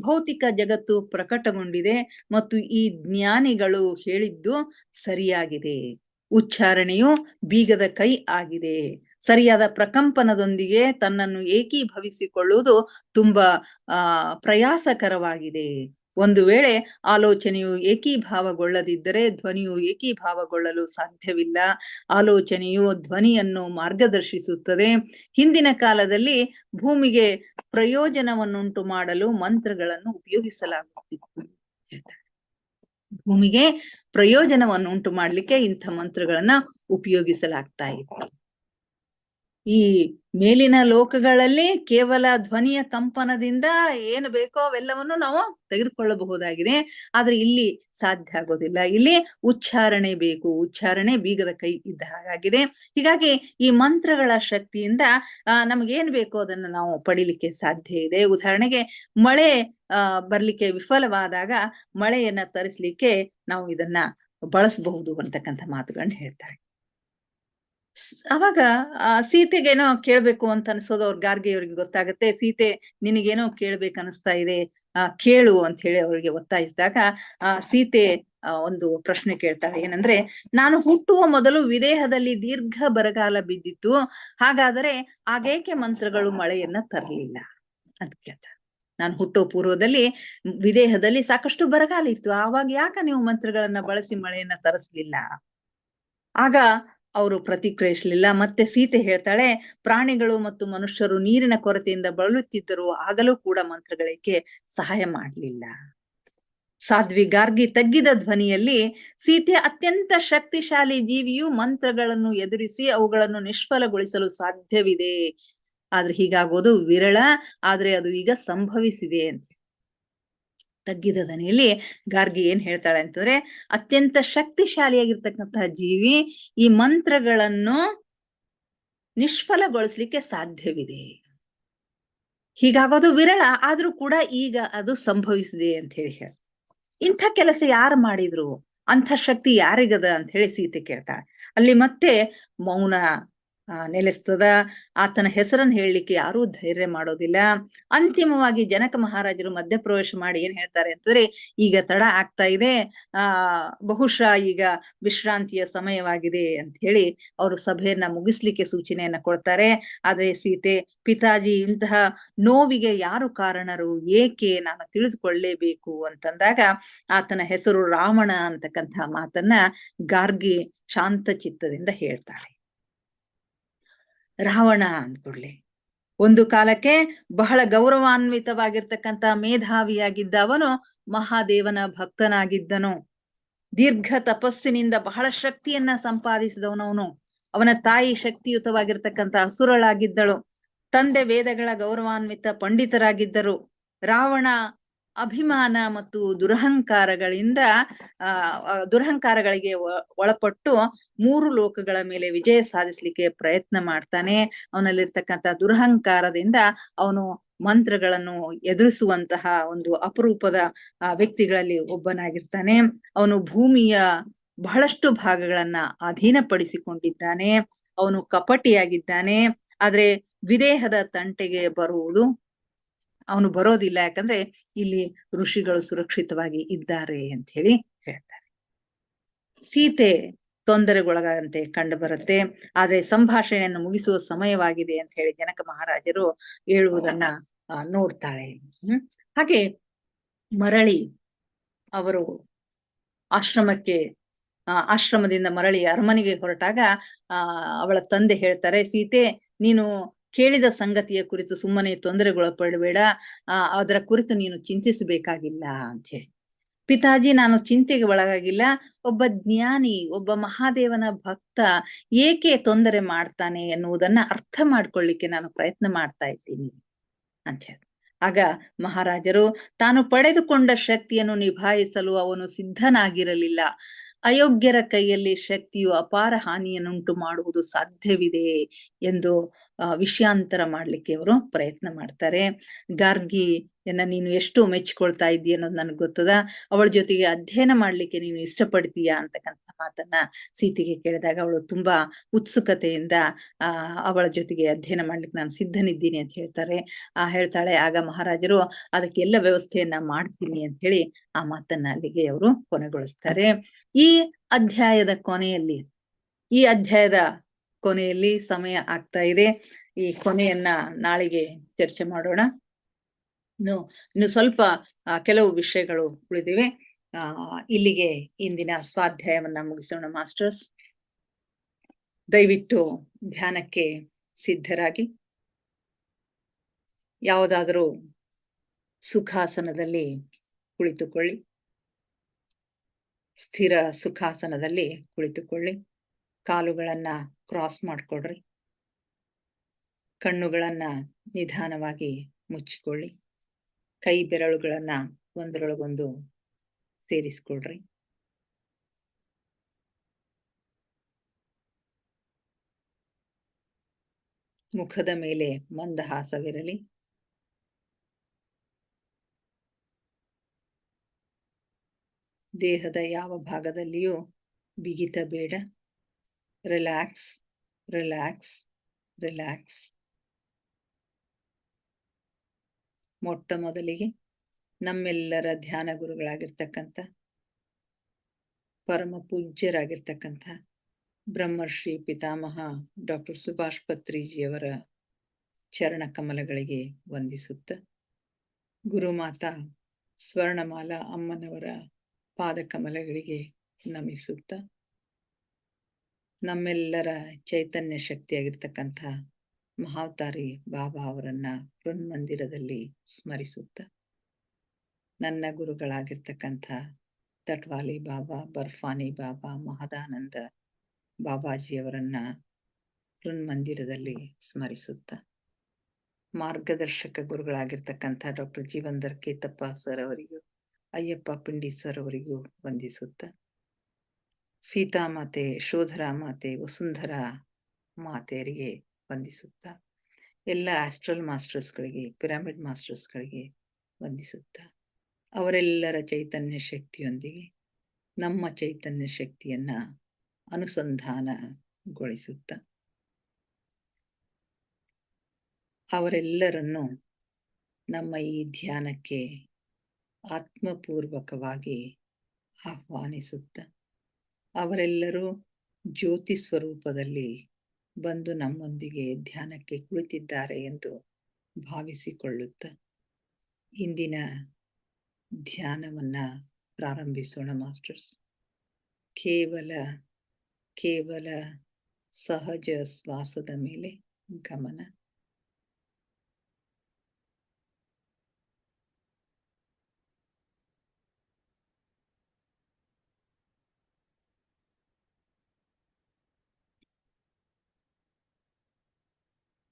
ಭೌತಿಕ ಜಗತ್ತು ಪ್ರಕಟಗೊಂಡಿದೆ ಮತ್ತು ಈ ಜ್ಞಾನಿಗಳು ಹೇಳಿದ್ದು ಸರಿಯಾಗಿದೆ. ಉಚ್ಚಾರಣೆಯು ಬೀಗದ ಕೈ ಆಗಿದೆ. ಸರಿಯಾದ ಪ್ರಕಂಪನದೊಂದಿಗೆ ತನ್ನನ್ನು ಏಕೀಭವಿಸಿಕೊಳ್ಳುವುದು ತುಂಬಾ ಪ್ರಯಾಸಕರವಾಗಿದೆ. ಒಂದು ವೇಳೆ ಆಲೋಚನೆಯು ಏಕೀಭಾವಗೊಳ್ಳದಿದ್ದರೆ ಧ್ವನಿಯು ಏಕೀಭಾವಗೊಳ್ಳಲು ಸಾಧ್ಯವಿಲ್ಲ. ಆಲೋಚನೆಯು ಧ್ವನಿಯನ್ನು ಮಾರ್ಗದರ್ಶಿಸುತ್ತದೆ. ಹಿಂದಿನ ಕಾಲದಲ್ಲಿ ಭೂಮಿಗೆ ಪ್ರಯೋಜನವನ್ನುಂಟು ಮಾಡಲು ಮಂತ್ರಗಳನ್ನು ಉಪಯೋಗಿಸಲಾಗುತ್ತಿತ್ತು. ಭೂಮಿಗೆ ಪ್ರಯೋಜನವನ್ನು ಉಂಟು ಮಾಡ್ಲಿಕ್ಕೆ ಇಂಥ ಮಂತ್ರಗಳನ್ನ ಉಪಯೋಗಿಸಲಾಗ್ತಾ ಇತ್ತು. ಈ ಮೇಲಿನ ಲೋಕಗಳಲ್ಲಿ ಕೇವಲ ಧ್ವನಿಯ ಕಂಪನದಿಂದ ಏನು ಬೇಕೋ ಅವೆಲ್ಲವನ್ನು ನಾವು ತೆಗೆದುಕೊಳ್ಳಬಹುದಾಗಿದೆ. ಆದ್ರೆ ಇಲ್ಲಿ ಸಾಧ್ಯ ಆಗೋದಿಲ್ಲ. ಇಲ್ಲಿ ಉಚ್ಚಾರಣೆ ಬೇಕು. ಉಚ್ಚಾರಣೆ ಬೀಗದ ಕೈ ಇದ್ದ ಹಾಗಾಗಿದೆ. ಹೀಗಾಗಿ ಈ ಮಂತ್ರಗಳ ಶಕ್ತಿಯಿಂದ ನಮಗೇನ್ ಬೇಕೋ ಅದನ್ನು ನಾವು ಪಡಿಲಿಕ್ಕೆ ಸಾಧ್ಯ ಇದೆ. ಉದಾಹರಣೆಗೆ ಮಳೆ ಬರ್ಲಿಕ್ಕೆ ವಿಫಲವಾದಾಗ ಮಳೆಯನ್ನ ತರಿಸ್ಲಿಕ್ಕೆ ನಾವು ಇದನ್ನ ಬಳಸಬಹುದು ಅಂತಕ್ಕಂಥ ಮಾತುಗಳನ್ನ ಹೇಳ್ತಾರೆ. ಅವಾಗ ಸೀತೆಗೇನೋ ಕೇಳ್ಬೇಕು ಅಂತ ಅನ್ಸೋದು ಅವ್ರ ಗಾರ್ಗಿಯವ್ರಿಗೆ ಗೊತ್ತಾಗತ್ತೆ. ಸೀತೆ, ನಿನಗೇನೋ ಕೇಳ್ಬೇಕು ಅನಿಸ್ತಾ ಇದೆ, ಕೇಳು ಅಂತ ಹೇಳಿ ಅವರಿಗೆ ಒತ್ತಾಯಿಸಿದಾಗ ಸೀತೆ ಒಂದು ಪ್ರಶ್ನೆ ಕೇಳ್ತಾಳೆ. ಏನಂದ್ರೆ, ನಾನು ಹುಟ್ಟುವ ಮೊದಲು ವಿದೇಹದಲ್ಲಿ ದೀರ್ಘ ಬರಗಾಲ ಬಿದ್ದಿತ್ತು, ಹಾಗಾದರೆ ಆಗೇಕೆ ಮಂತ್ರಗಳು ಮಳೆಯನ್ನ ತರಲಿಲ್ಲ ಅಂತ ಕೇಳ್ತಾರೆ. ನಾನು ಹುಟ್ಟೋ ಪೂರ್ವದಲ್ಲಿ ವಿದೇಹದಲ್ಲಿ ಸಾಕಷ್ಟು ಬರಗಾಲ ಇತ್ತು, ಆವಾಗ ಯಾಕ ನೀವು ಮಂತ್ರಗಳನ್ನ ಬಳಸಿ ಮಳೆಯನ್ನ ತರಿಸ್ಲಿಲ್ಲ? ಆಗ ಅವರು ಪ್ರತಿಕ್ರಿಯಿಸಲಿಲ್ಲ. ಮತ್ತೆ ಸೀತೆ ಹೇಳ್ತಾಳೆ, ಪ್ರಾಣಿಗಳು ಮತ್ತು ಮನುಷ್ಯರು ನೀರಿನ ಕೊರತೆಯಿಂದ ಬಳಲುತ್ತಿದ್ದರು, ಆಗಲೂ ಕೂಡ ಮಂತ್ರಗಳಿಗೆ ಸಹಾಯ ಮಾಡಲಿಲ್ಲ. ಸಾಧ್ವಿ ಗಾರ್ಗಿ ತಗ್ಗಿದ ಧ್ವನಿಯಲ್ಲಿ, ಸೀತೆ ಅತ್ಯಂತ ಶಕ್ತಿಶಾಲಿ ಜೀವಿಯು ಮಂತ್ರಗಳನ್ನು ಎದುರಿಸಿ ಅವುಗಳನ್ನು ನಿಷ್ಫಲಗೊಳಿಸಲು ಸಾಧ್ಯವಿದೆ. ಆದ್ರೆ ಹೀಗಾಗೋದು ವಿರಳ, ಆದ್ರೆ ಅದು ಈಗ ಸಂಭವಿಸಿದೆ ಅಂತ. ತಗ್ಗಿದ ಧ್ವನಿಯಲ್ಲಿ ಗಾರ್ಗಿ ಏನ್ ಹೇಳ್ತಾಳೆ ಅಂತಂದ್ರೆ, ಅತ್ಯಂತ ಶಕ್ತಿಶಾಲಿಯಾಗಿರ್ತಕ್ಕಂತಹ ಜೀವಿ ಈ ಮಂತ್ರಗಳನ್ನು ನಿಷ್ಫಲಗೊಳಿಸ್ಲಿಕ್ಕೆ ಸಾಧ್ಯವಿದೆ. ಹೀಗಾಗೋದು ವಿರಳ, ಆದ್ರೂ ಕೂಡ ಈಗ ಅದು ಸಂಭವಿಸಿದೆ ಅಂತ ಹೇಳಿ ಇಂಥ ಕೆಲಸ ಯಾರು ಮಾಡಿದ್ರು, ಅಂಥ ಶಕ್ತಿ ಯಾರಿಗದ ಅಂತ ಹೇಳಿ ಸೀತೆ ಕೇಳ್ತಾಳೆ. ಅಲ್ಲಿ ಮತ್ತೆ ಮೌನ ನೆಲೆಸ್ತದ. ಆತನ ಹೆಸರನ್ನು ಹೇಳಲಿಕ್ಕೆ ಯಾರೂ ಧೈರ್ಯ ಮಾಡೋದಿಲ್ಲ. ಅಂತಿಮವಾಗಿ ಜನಕ ಮಹಾರಾಜರು ಮಧ್ಯಪ್ರವೇಶ ಮಾಡಿ ಏನ್ ಹೇಳ್ತಾರೆ ಅಂತಂದ್ರೆ, ಈಗ ತಡ ಆಗ್ತಾ ಇದೆ, ಬಹುಶಃ ಈಗ ವಿಶ್ರಾಂತಿಯ ಸಮಯವಾಗಿದೆ ಅಂತ ಹೇಳಿ ಅವರು ಸಭೆಯನ್ನ ಮುಗಿಸ್ಲಿಕ್ಕೆ ಸೂಚನೆಯನ್ನ ಕೊಡ್ತಾರೆ. ಆದ್ರೆ ಸೀತೆ, ಪಿತಾಜಿ, ಇಂತಹ ನೋವಿಗೆ ಯಾರು ಕಾರಣರು, ಏಕೆ, ನಾನು ತಿಳಿದುಕೊಳ್ಳೇಬೇಕು ಅಂತಂದಾಗ ಆತನ ಹೆಸರು ರಾವಣ ಅಂತಕ್ಕಂತಹ ಮಾತನ್ನ ಗಾರ್ಗಿ ಶಾಂತ ಚಿತ್ತದಿಂದ ಹೇಳ್ತಾಳೆ. ರಾವಣ ಅಂದ್ಕೊಡ್ಲೆ ಒಂದು ಕಾಲಕ್ಕೆ ಬಹಳ ಗೌರವಾನ್ವಿತವಾಗಿರ್ತಕ್ಕಂಥ ಮೇಧಾವಿಯಾಗಿದ್ದ ಅವನು ಮಹಾದೇವನ ಭಕ್ತನಾಗಿದ್ದನು. ದೀರ್ಘ ತಪಸ್ಸಿನಿಂದ ಬಹಳ ಶಕ್ತಿಯನ್ನ ಸಂಪಾದಿಸಿದವನವನು. ಅವನ ತಾಯಿ ಶಕ್ತಿಯುತವಾಗಿರ್ತಕ್ಕಂಥ ಅಸುರಳಾಗಿದ್ದಳು. ತಂದೆ ವೇದಗಳ ಗೌರವಾನ್ವಿತ ಪಂಡಿತರಾಗಿದ್ದರು. ರಾವಣ ಅಭಿಮಾನ ಮತ್ತು ದುರಹಂಕಾರಗಳಿಗೆ ಒಳಪಟ್ಟು 3 ಲೋಕಗಳ ಮೇಲೆ ವಿಜಯ ಸಾಧಿಸ್ಲಿಕ್ಕೆ ಪ್ರಯತ್ನ ಮಾಡ್ತಾನೆ. ಅವನಲ್ಲಿರ್ತಕ್ಕಂಥ ದುರಹಂಕಾರದಿಂದ ಅವನು ಮಂತ್ರಗಳನ್ನು ಎದುರಿಸುವಂತಹ ಒಂದು ಅಪರೂಪದ ವ್ಯಕ್ತಿಗಳಲ್ಲಿ ಒಬ್ಬನಾಗಿರ್ತಾನೆ. ಅವನು ಭೂಮಿಯ ಬಹಳಷ್ಟು ಭಾಗಗಳನ್ನ ಅಧೀನಪಡಿಸಿಕೊಂಡಿದ್ದಾನೆ. ಅವನು ಕಪಟಿಯಾಗಿದ್ದಾನೆ. ಆದ್ರೆ ವಿದೇಹದ ತಂಟೆಗೆ ಅವನು ಬರೋದಿಲ್ಲ. ಯಾಕಂದ್ರೆ ಇಲ್ಲಿ ಋಷಿಗಳು ಸುರಕ್ಷಿತವಾಗಿ ಇದ್ದಾರೆ ಅಂತ ಹೇಳಿ ಹೇಳ್ತಾರೆ. ಸೀತೆ ತೊಂದರೆಗೊಳಗಂತೆ ಕಂಡು ಬರುತ್ತೆ. ಆದ್ರೆ ಸಂಭಾಷಣೆಯನ್ನು ಮುಗಿಸುವ ಸಮಯವಾಗಿದೆ ಅಂತ ಹೇಳಿ ಜನಕ ಮಹಾರಾಜರು ಹೇಳುವುದನ್ನ ನೋಡ್ತಾಳೆ. ಹಾಗೆ ಮರಳಿ ಅವರು ಆಶ್ರಮದಿಂದ ಮರಳಿ ಅರಮನೆಗೆ ಹೊರಟಾಗ ಅವಳ ತಂದೆ ಹೇಳ್ತಾರೆ, ಸೀತೆ, ನೀನು ಕೇಳಿದ ಸಂಗತಿಯ ಕುರಿತು ಸುಮ್ಮನೆ ತೊಂದರೆಗೊಳಪಡಬೇಡ, ಅದರ ಕುರಿತು ನೀನು ಚಿಂತಿಸಬೇಕಾಗಿಲ್ಲ ಅಂತ ಹೇಳಿ. ಪಿತಾಜಿ, ನಾನು ಚಿಂತೆಗೆ ಒಳಗಾಗಿಲ್ಲ. ಒಬ್ಬ ಜ್ಞಾನಿ, ಒಬ್ಬ ಮಹಾದೇವನ ಭಕ್ತ ಏಕೆ ತೊಂದರೆ ಮಾಡ್ತಾನೆ ಎನ್ನುವುದನ್ನ ಅರ್ಥ ಮಾಡ್ಕೊಳ್ಳಿಕ್ಕೆ ನಾನು ಪ್ರಯತ್ನ ಮಾಡ್ತಾ ಇದ್ದೀನಿ ಅಂತ ಹೇಳಿ. ಆಗ ಮಹಾರಾಜರು, ತಾನು ಪಡೆದುಕೊಂಡ ಶಕ್ತಿಯನ್ನು ನಿಭಾಯಿಸಲು ಅವನು ಸಿದ್ಧನಾಗಿರಲಿಲ್ಲ. ಅಯೋಗ್ಯರ ಕೈಯಲ್ಲಿ ಶಕ್ತಿಯು ಅಪಾರ ಹಾನಿಯನ್ನುಂಟು ಮಾಡುವುದು ಸಾಧ್ಯವಿದೆ ಎಂದು ವಿಷಯಾಂತರ ಮಾಡ್ಲಿಕ್ಕೆ ಅವರು ಪ್ರಯತ್ನ ಮಾಡ್ತಾರೆ. ಗಾರ್ಗಿಯನ್ನ ನೀನು ಎಷ್ಟು ಮೆಚ್ಚಿಕೊಳ್ತಾ ಇದ್ದೀಯ ಅನ್ನೋದು ನನಗೆ ಗೊತ್ತದ. ಅವಳ ಜೊತೆಗೆ ಅಧ್ಯಯನ ಮಾಡ್ಲಿಕ್ಕೆ ನೀನು ಇಷ್ಟಪಡ್ತೀಯಾ ಅಂತಕ್ಕಂಥ ಮಾತನ್ನ ಸೀತೆಗೆ ಕೇಳಿದಾಗ ಅವಳು ತುಂಬಾ ಉತ್ಸುಕತೆಯಿಂದ ಅವಳ ಜೊತೆಗೆ ಅಧ್ಯಯನ ಮಾಡ್ಲಿಕ್ಕೆ ನಾನು ಸಿದ್ಧನಿದ್ದೀನಿ ಅಂತ ಹೇಳ್ತಾಳೆ. ಆಗ ಮಹಾರಾಜರು ಅದಕ್ಕೆಲ್ಲ ವ್ಯವಸ್ಥೆಯನ್ನ ಮಾಡ್ತೀನಿ ಅಂತ ಹೇಳಿ ಆ ಮಾತನ್ನ ಅಲ್ಲಿಗೆ ಅವರು ಕೊನೆಗೊಳಿಸ್ತಾರೆ. ಈ ಅಧ್ಯಾಯದ ಕೊನೆಯಲ್ಲಿ ಸಮಯ ಆಗ್ತಾ ಇದೆ. ಈ ಕೊನೆಯನ್ನ ನಾಳೆಗೆ ಚರ್ಚೆ ಮಾಡೋಣ. ಇನ್ನು ಸ್ವಲ್ಪ ಕೆಲವು ವಿಷಯಗಳು ಉಳಿದಿವೆ. ಇಲ್ಲಿಗೆ ಇಂದಿನ ಸ್ವಾಧ್ಯಾಯವನ್ನ ಮುಗಿಸೋಣ ಮಾಸ್ಟರ್ಸ್. ದಯವಿಟ್ಟು ಧ್ಯಾನಕ್ಕೆ ಸಿದ್ಧರಾಗಿ ಯಾವುದಾದರೂ ಸುಖಾಸನದಲ್ಲಿ ಕುಳಿತುಕೊಳ್ಳಿ. ಸ್ಥಿರ ಸುಖಾಸನದಲ್ಲಿ ಕುಳಿತುಕೊಳ್ಳಿ. ಕಾಲುಗಳನ್ನ ಕ್ರಾಸ್ ಮಾಡ್ಕೊಡ್ರಿ. ಕಣ್ಣುಗಳನ್ನ ನಿಧಾನವಾಗಿ ಮುಚ್ಚಿಕೊಳ್ಳಿ. ಕೈ ಬೆರಳುಗಳನ್ನ ಒಂದರೊಳಗೊಂದು ಸೇರಿಸ್ಕೊಳ್ರಿ. ಮುಖದ ಮೇಲೆ ಮಂದಹಾಸವಿರಲಿ. ದೇಹದ ಯಾವ ಭಾಗದಲ್ಲಿಯೂ ಬಿಗಿತ ಬೇಡ. Relax, relax, relax. ಮೊಟ್ಟ ಮೊದಲಿಗೆ ನಮ್ಮೆಲ್ಲರ ಧ್ಯಾನ ಗುರುಗಳಾಗಿರ್ತಕ್ಕಂಥ ಪರಮ ಪೂಜ್ಯರಾಗಿರ್ತಕ್ಕಂಥ ಬ್ರಹ್ಮರ್ಷಿ ಪಿತಾಮಹ ಡಾಕ್ಟರ್ ಸುಭಾಷ್ ಪತ್ರಿಜಿಯವರ ಚರಣ ಕಮಲಗಳಿಗೆ ವಂದಿಸುತ್ತ, ಗುರುಮಾತಾ ಸ್ವರ್ಣಮಾಲಾ ಅಮ್ಮನವರ ಪಾದಕಮಲಗಳಿಗೆ ನಮಿಸುತ್ತ, ನಮ್ಮೆಲ್ಲರ ಚೈತನ್ಯ ಶಕ್ತಿಯಾಗಿರ್ತಕ್ಕಂಥ ಮಹಾವತಾರಿ ಬಾಬಾ ಅವರನ್ನ ಹೃನ್ಮಂದಿರದಲ್ಲಿ ಸ್ಮರಿಸುತ್ತ, ನನ್ನ ಗುರುಗಳಾಗಿರ್ತಕ್ಕಂಥ ತಟ್ವಾಲಿ ಬಾಬಾ, ಬರ್ಫಾನಿ ಬಾಬಾ, ಮಹದಾನಂದ ಬಾಬಾಜಿಯವರನ್ನ ಹೃನ್ಮಂದಿರದಲ್ಲಿ ಸ್ಮರಿಸುತ್ತ, ಮಾರ್ಗದರ್ಶಕ ಗುರುಗಳಾಗಿರ್ತಕ್ಕಂಥ ಡಾಕ್ಟರ್ ಜೀವಂದರ್ ಕೇತಪ್ಪ ಸರ್ ಅವರಿಗೂ, ಅಯ್ಯಪ್ಪ ಪಿಂಡಿ ಸರ್ ಅವರಿಗೂ ವಂದಿಸುತ್ತ, ಸೀತಾಮಾತೆ, ಶೋಧರಾ ಮಾತೆ, ವಸುಂಧರಾ ಮಾತೆಯರಿಗೆ ವಂದಿಸುತ್ತ, ಎಲ್ಲ ಆಸ್ಟ್ರಲ್ ಮಾಸ್ಟರ್ಸ್ಗಳಿಗೆ, ಪಿರಾಮಿಡ್ ಮಾಸ್ಟರ್ಸ್ಗಳಿಗೆ ವಂದಿಸುತ್ತ, ಅವರೆಲ್ಲರ ಚೈತನ್ಯ ಶಕ್ತಿಯೊಂದಿಗೆ ನಮ್ಮ ಚೈತನ್ಯ ಶಕ್ತಿಯನ್ನ ಅನುಸಂಧಾನಗೊಳಿಸುತ್ತ, ಅವರೆಲ್ಲರನ್ನು ನಮ್ಮ ಈ ಧ್ಯಾನಕ್ಕೆ ಆತ್ಮಪೂರ್ವಕವಾಗಿ ಆಹ್ವಾನಿಸುತ್ತ ಅವರೆಲ್ಲರೂ ಜ್ಯೋತಿ ಸ್ವರೂಪದಲ್ಲಿ ಬಂದು ನಮ್ಮೊಂದಿಗೆ ಧ್ಯಾನಕ್ಕೆ ಕುಳಿತಿದ್ದಾರೆ ಎಂದು ಭಾವಿಸಿಕೊಳ್ಳುತ್ತ ಇಂದಿನ ಧ್ಯಾನವನ್ನ ಪ್ರಾರಂಭಿಸೋಣ ಮಾಸ್ಟರ್ಸ್. ಕೇವಲ ಸಹಜ ಶ್ವಾಸದ ಮೇಲೆ ಗಮನ.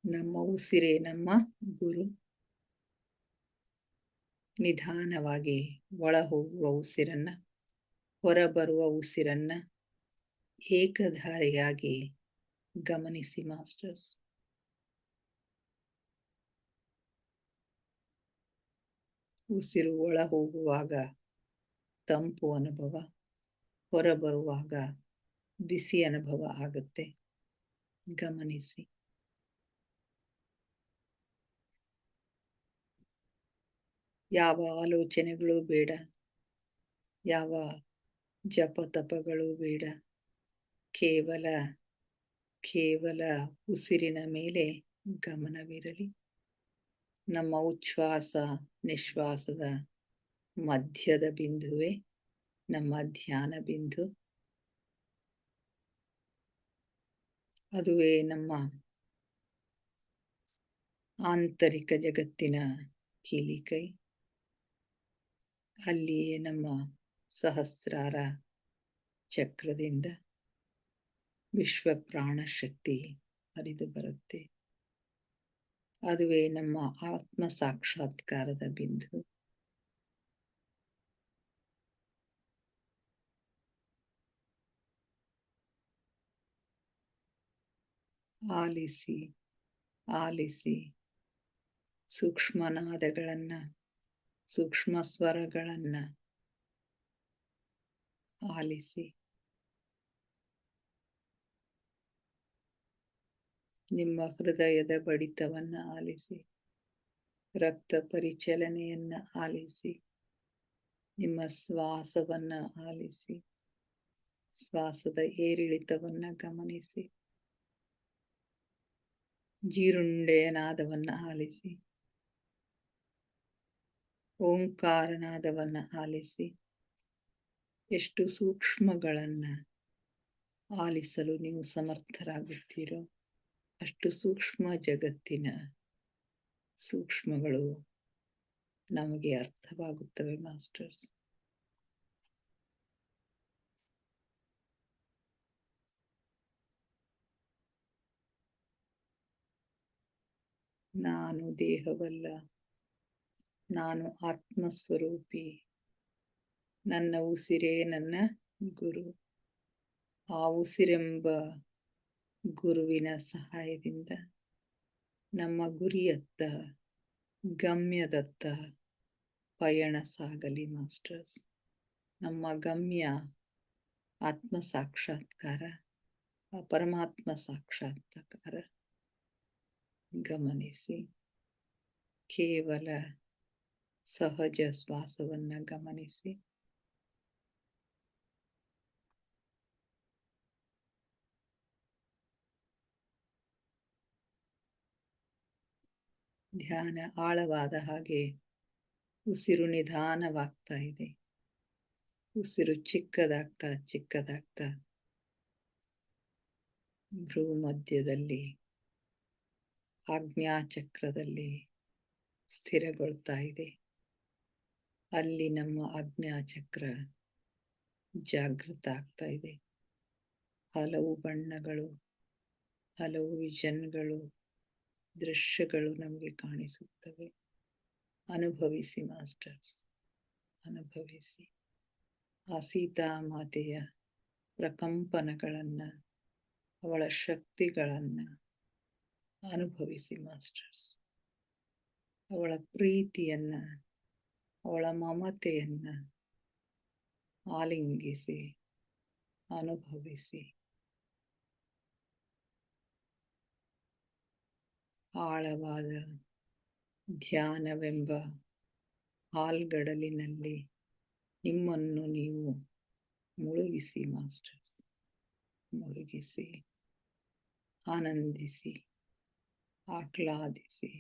ನಮ್ಮ ಉಸಿರೇ ನಮ್ಮ ಗುರು. ನಿಧಾನವಾಗಿ ಒಳ ಹೋಗುವ ಉಸಿರನ್ನ, ಹೊರಬರುವ ಉಸಿರನ್ನ ಏಕಧಾರಿಯಾಗಿ ಗಮನಿಸಿ ಮಾಸ್ಟರ್ಸ್. ಉಸಿರು ಒಳ ಹೋಗುವಾಗ ತಂಪು ಅನುಭವ, ಹೊರಬರುವಾಗ ಬಿಸಿ ಅನುಭವ ಆಗುತ್ತೆ. ಗಮನಿಸಿ. ಯಾವ ಆಲೋಚನೆಗಳು ಬೇಡ, ಯಾವ ಜಪತಪಗಳು ಬೇಡ. ಕೇವಲ ಉಸಿರಿನ ಮೇಲೆ ಗಮನವಿರಲಿ. ನಮ್ಮ ಉಚ್ಛ್ವಾಸ ನಿಶ್ವಾಸದ ಮಧ್ಯದ ಬಿಂದುವೇ ನಮ್ಮ ಧ್ಯಾನ ಬಿಂದು. ಅದುವೇ ನಮ್ಮ ಆಂತರಿಕ ಜಗತ್ತಿನ ಕೀಲಿಕೈ. ಅಲ್ಲಿಯೇ ನಮ್ಮ ಸಹಸ್ರಾರ ಚಕ್ರದಿಂದ ವಿಶ್ವ ಪ್ರಾಣ ಶಕ್ತಿ ಹರಿದು ಬರುತ್ತೆ. ಅದುವೇ ನಮ್ಮ ಆತ್ಮ ಸಾಕ್ಷಾತ್ಕಾರದ ಬಿಂದು. ಆಲಿಸಿ ಸೂಕ್ಷ್ಮನಾದಗಳನ್ನ, ಸೂಕ್ಷ್ಮ ಸ್ವರಗಳನ್ನ ಆಲಿಸಿ. ನಿಮ್ಮ ಹೃದಯದ ಬಡಿತವನ್ನ ಆಲಿಸಿ, ರಕ್ತ ಪರಿಚಲನೆಯನ್ನ ಆಲಿಸಿ, ನಿಮ್ಮ ಶ್ವಾಸವನ್ನ ಆಲಿಸಿ, ಶ್ವಾಸದ ಏರಿಳಿತವನ್ನ ಗಮನಿಸಿ, ಜೀರುಂಡೆಯ ನಾದವನ್ನ ಆಲಿಸಿ, ಓಂಕಾರನಾದವನ್ನ ಆಲಿಸಿ. ಎಷ್ಟು ಸೂಕ್ಷ್ಮಗಳನ್ನ ಆಲಿಸಲು ನೀವು ಸಮರ್ಥರಾಗುತ್ತೀರೋ ಅಷ್ಟು ಸೂಕ್ಷ್ಮ ಜಗತ್ತಿನ ಸೂಕ್ಷ್ಮಗಳು ನಮಗೆ ಅರ್ಥವಾಗುತ್ತವೆ ಮಾಸ್ಟರ್ಸ್. ನಾನು ದೇಹವಲ್ಲ, ನಾನು ಆತ್ಮಸ್ವರೂಪಿ. ನನ್ನ ಉಸಿರೇ ನನ್ನ ಗುರು. ಆ ಉಸಿರೆಂಬ ಗುರುವಿನ ಸಹಾಯದಿಂದ ನಮ್ಮ ಗುರಿಯತ್ತ, ಗಮ್ಯದತ್ತ ಪಯಣ ಸಾಗಲಿ ಮಾಸ್ಟರ್ಸ್. ನಮ್ಮ ಗಮ್ಯ ಆತ್ಮ ಸಾಕ್ಷಾತ್ಕಾರ, ಪರಮಾತ್ಮ ಸಾಕ್ಷಾತ್ಕಾರ. ಗಮನಿಸಿ. ಕೇವಲ ಸಹಜ ಶ್ವಾಸವನ್ನ ಗಮನಿಸಿ. ಧ್ಯಾನ ಆಳವಾದ ಹಾಗೆ ಉಸಿರು ನಿಧಾನವಾಗ್ತಾ ಇದೆ. ಉಸಿರು ಚಿಕ್ಕದಾಗ್ತಾ ಭ್ರೂ ಮಧ್ಯದಲ್ಲಿ ಆಜ್ಞಾಚಕ್ರದಲ್ಲಿ ಸ್ಥಿರಗೊಳ್ತಾ ಇದೆ. ಅಲ್ಲಿ ನಮ್ಮ ಆಜ್ಞಾಚಕ್ರ ಜಾಗೃತ ಆಗ್ತಾ ಇದೆ. ಹಲವು ಬಣ್ಣಗಳು, ಹಲವು ವಿಷನ್ಗಳು, ದೃಶ್ಯಗಳು ನಮಗೆ ಕಾಣಿಸುತ್ತವೆ. ಅನುಭವಿಸಿ ಮಾಸ್ಟರ್ಸ್, ಅನುಭವಿಸಿ. ಆ ಸೀತಾಮಾತೆಯ ಪ್ರಕಂಪನಗಳನ್ನ, ಅವಳ ಶಕ್ತಿಗಳನ್ನ ಅನುಭವಿಸಿ ಮಾಸ್ಟರ್ಸ್. ಅವಳ ಪ್ರೀತಿಯನ್ನ, ಅವಳ ಮಮತೆಯನ್ನ ಆಲಿಂಗಿಸಿ, ಅನುಭವಿಸಿ. ಆಳವಾದ ಧ್ಯಾನವೆಂಬ ಹಾಲ್ಗಡಲಿನಲ್ಲಿ ನಿಮ್ಮನ್ನು ನೀವು ಮುಳುಗಿಸಿ ಮಾಸ್ಟರ್, ಮುಳುಗಿಸಿ, ಆನಂದಿಸಿ, ಆಹ್ಲಾದಿಸಿ.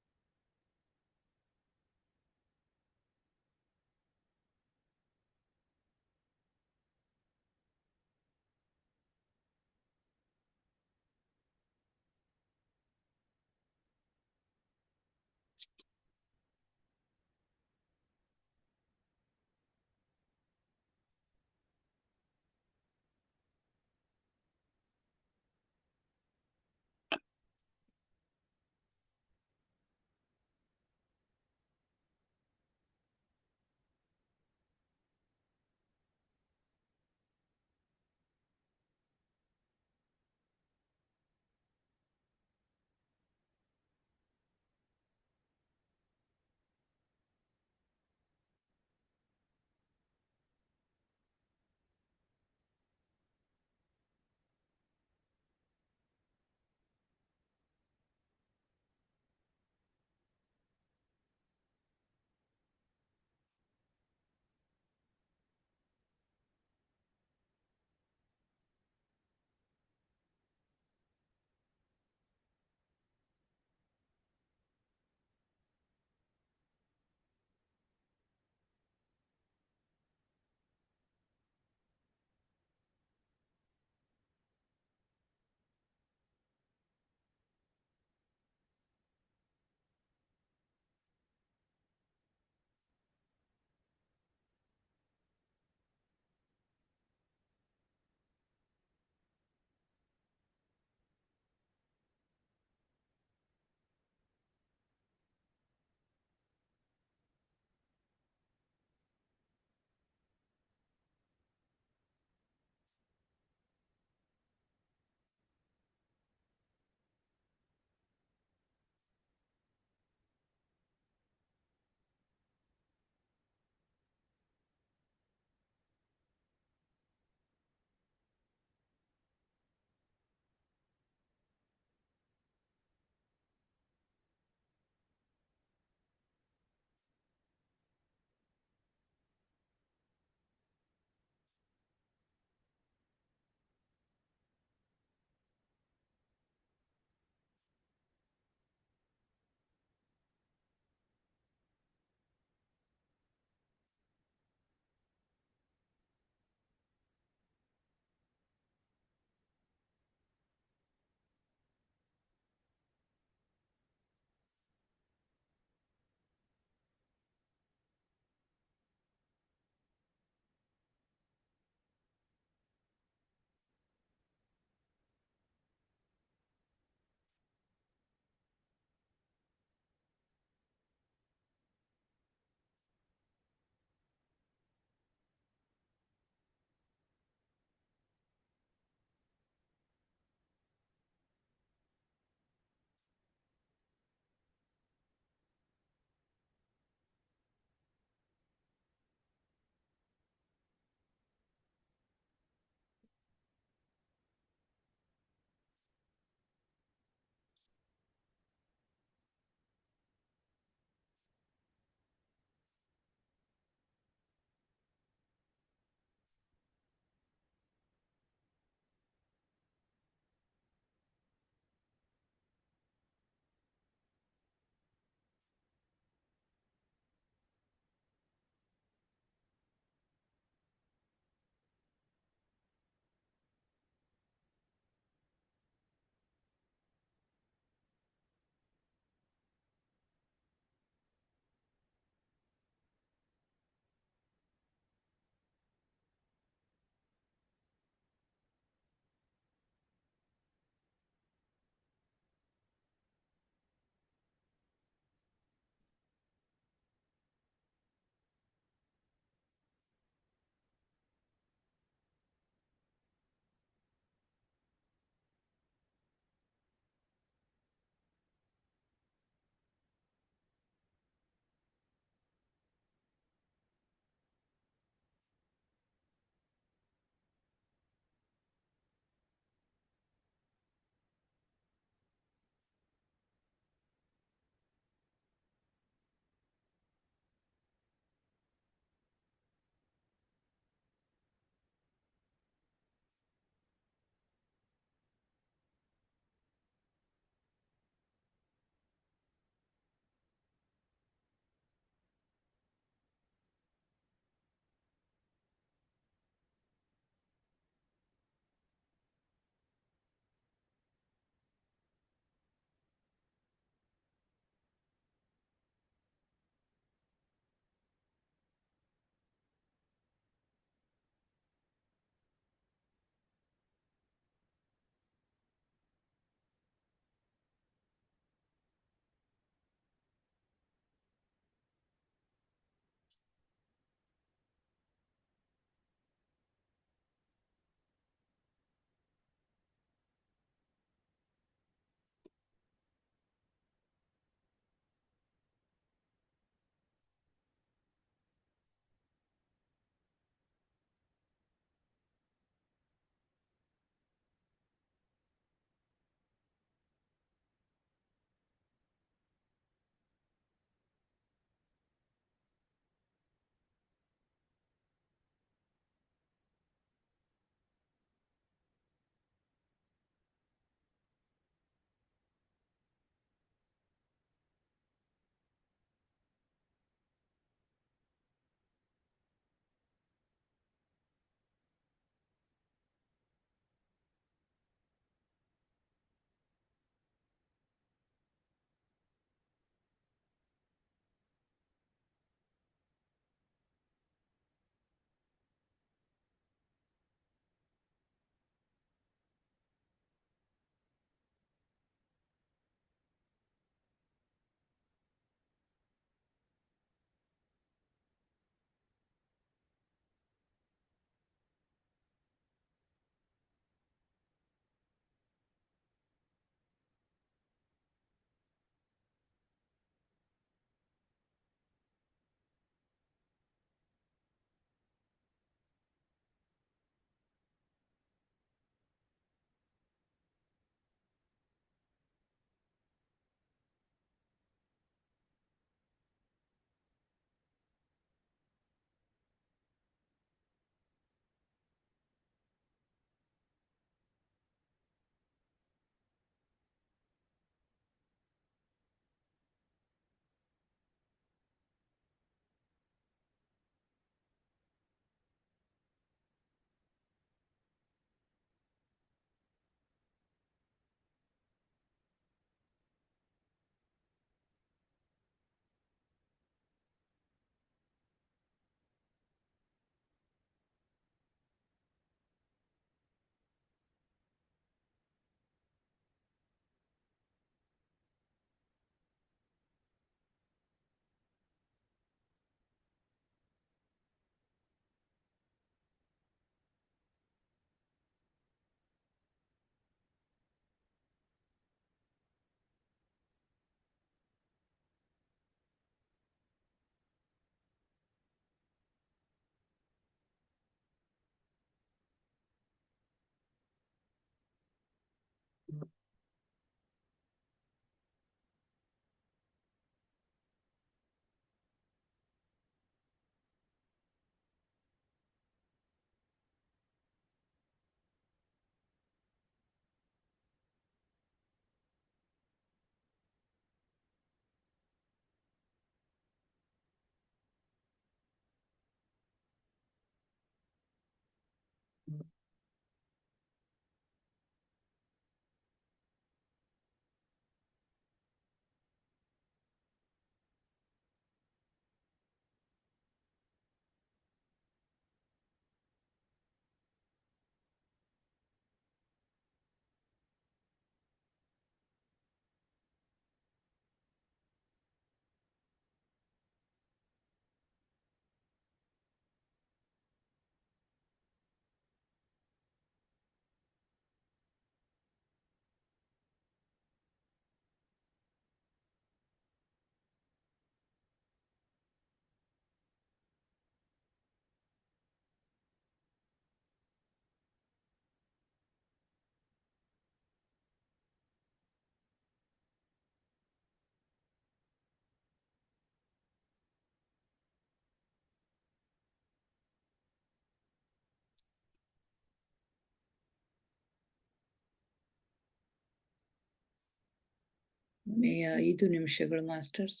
5 ನಿಮಿಷಗಳು ಮಾಸ್ಟರ್ಸ್.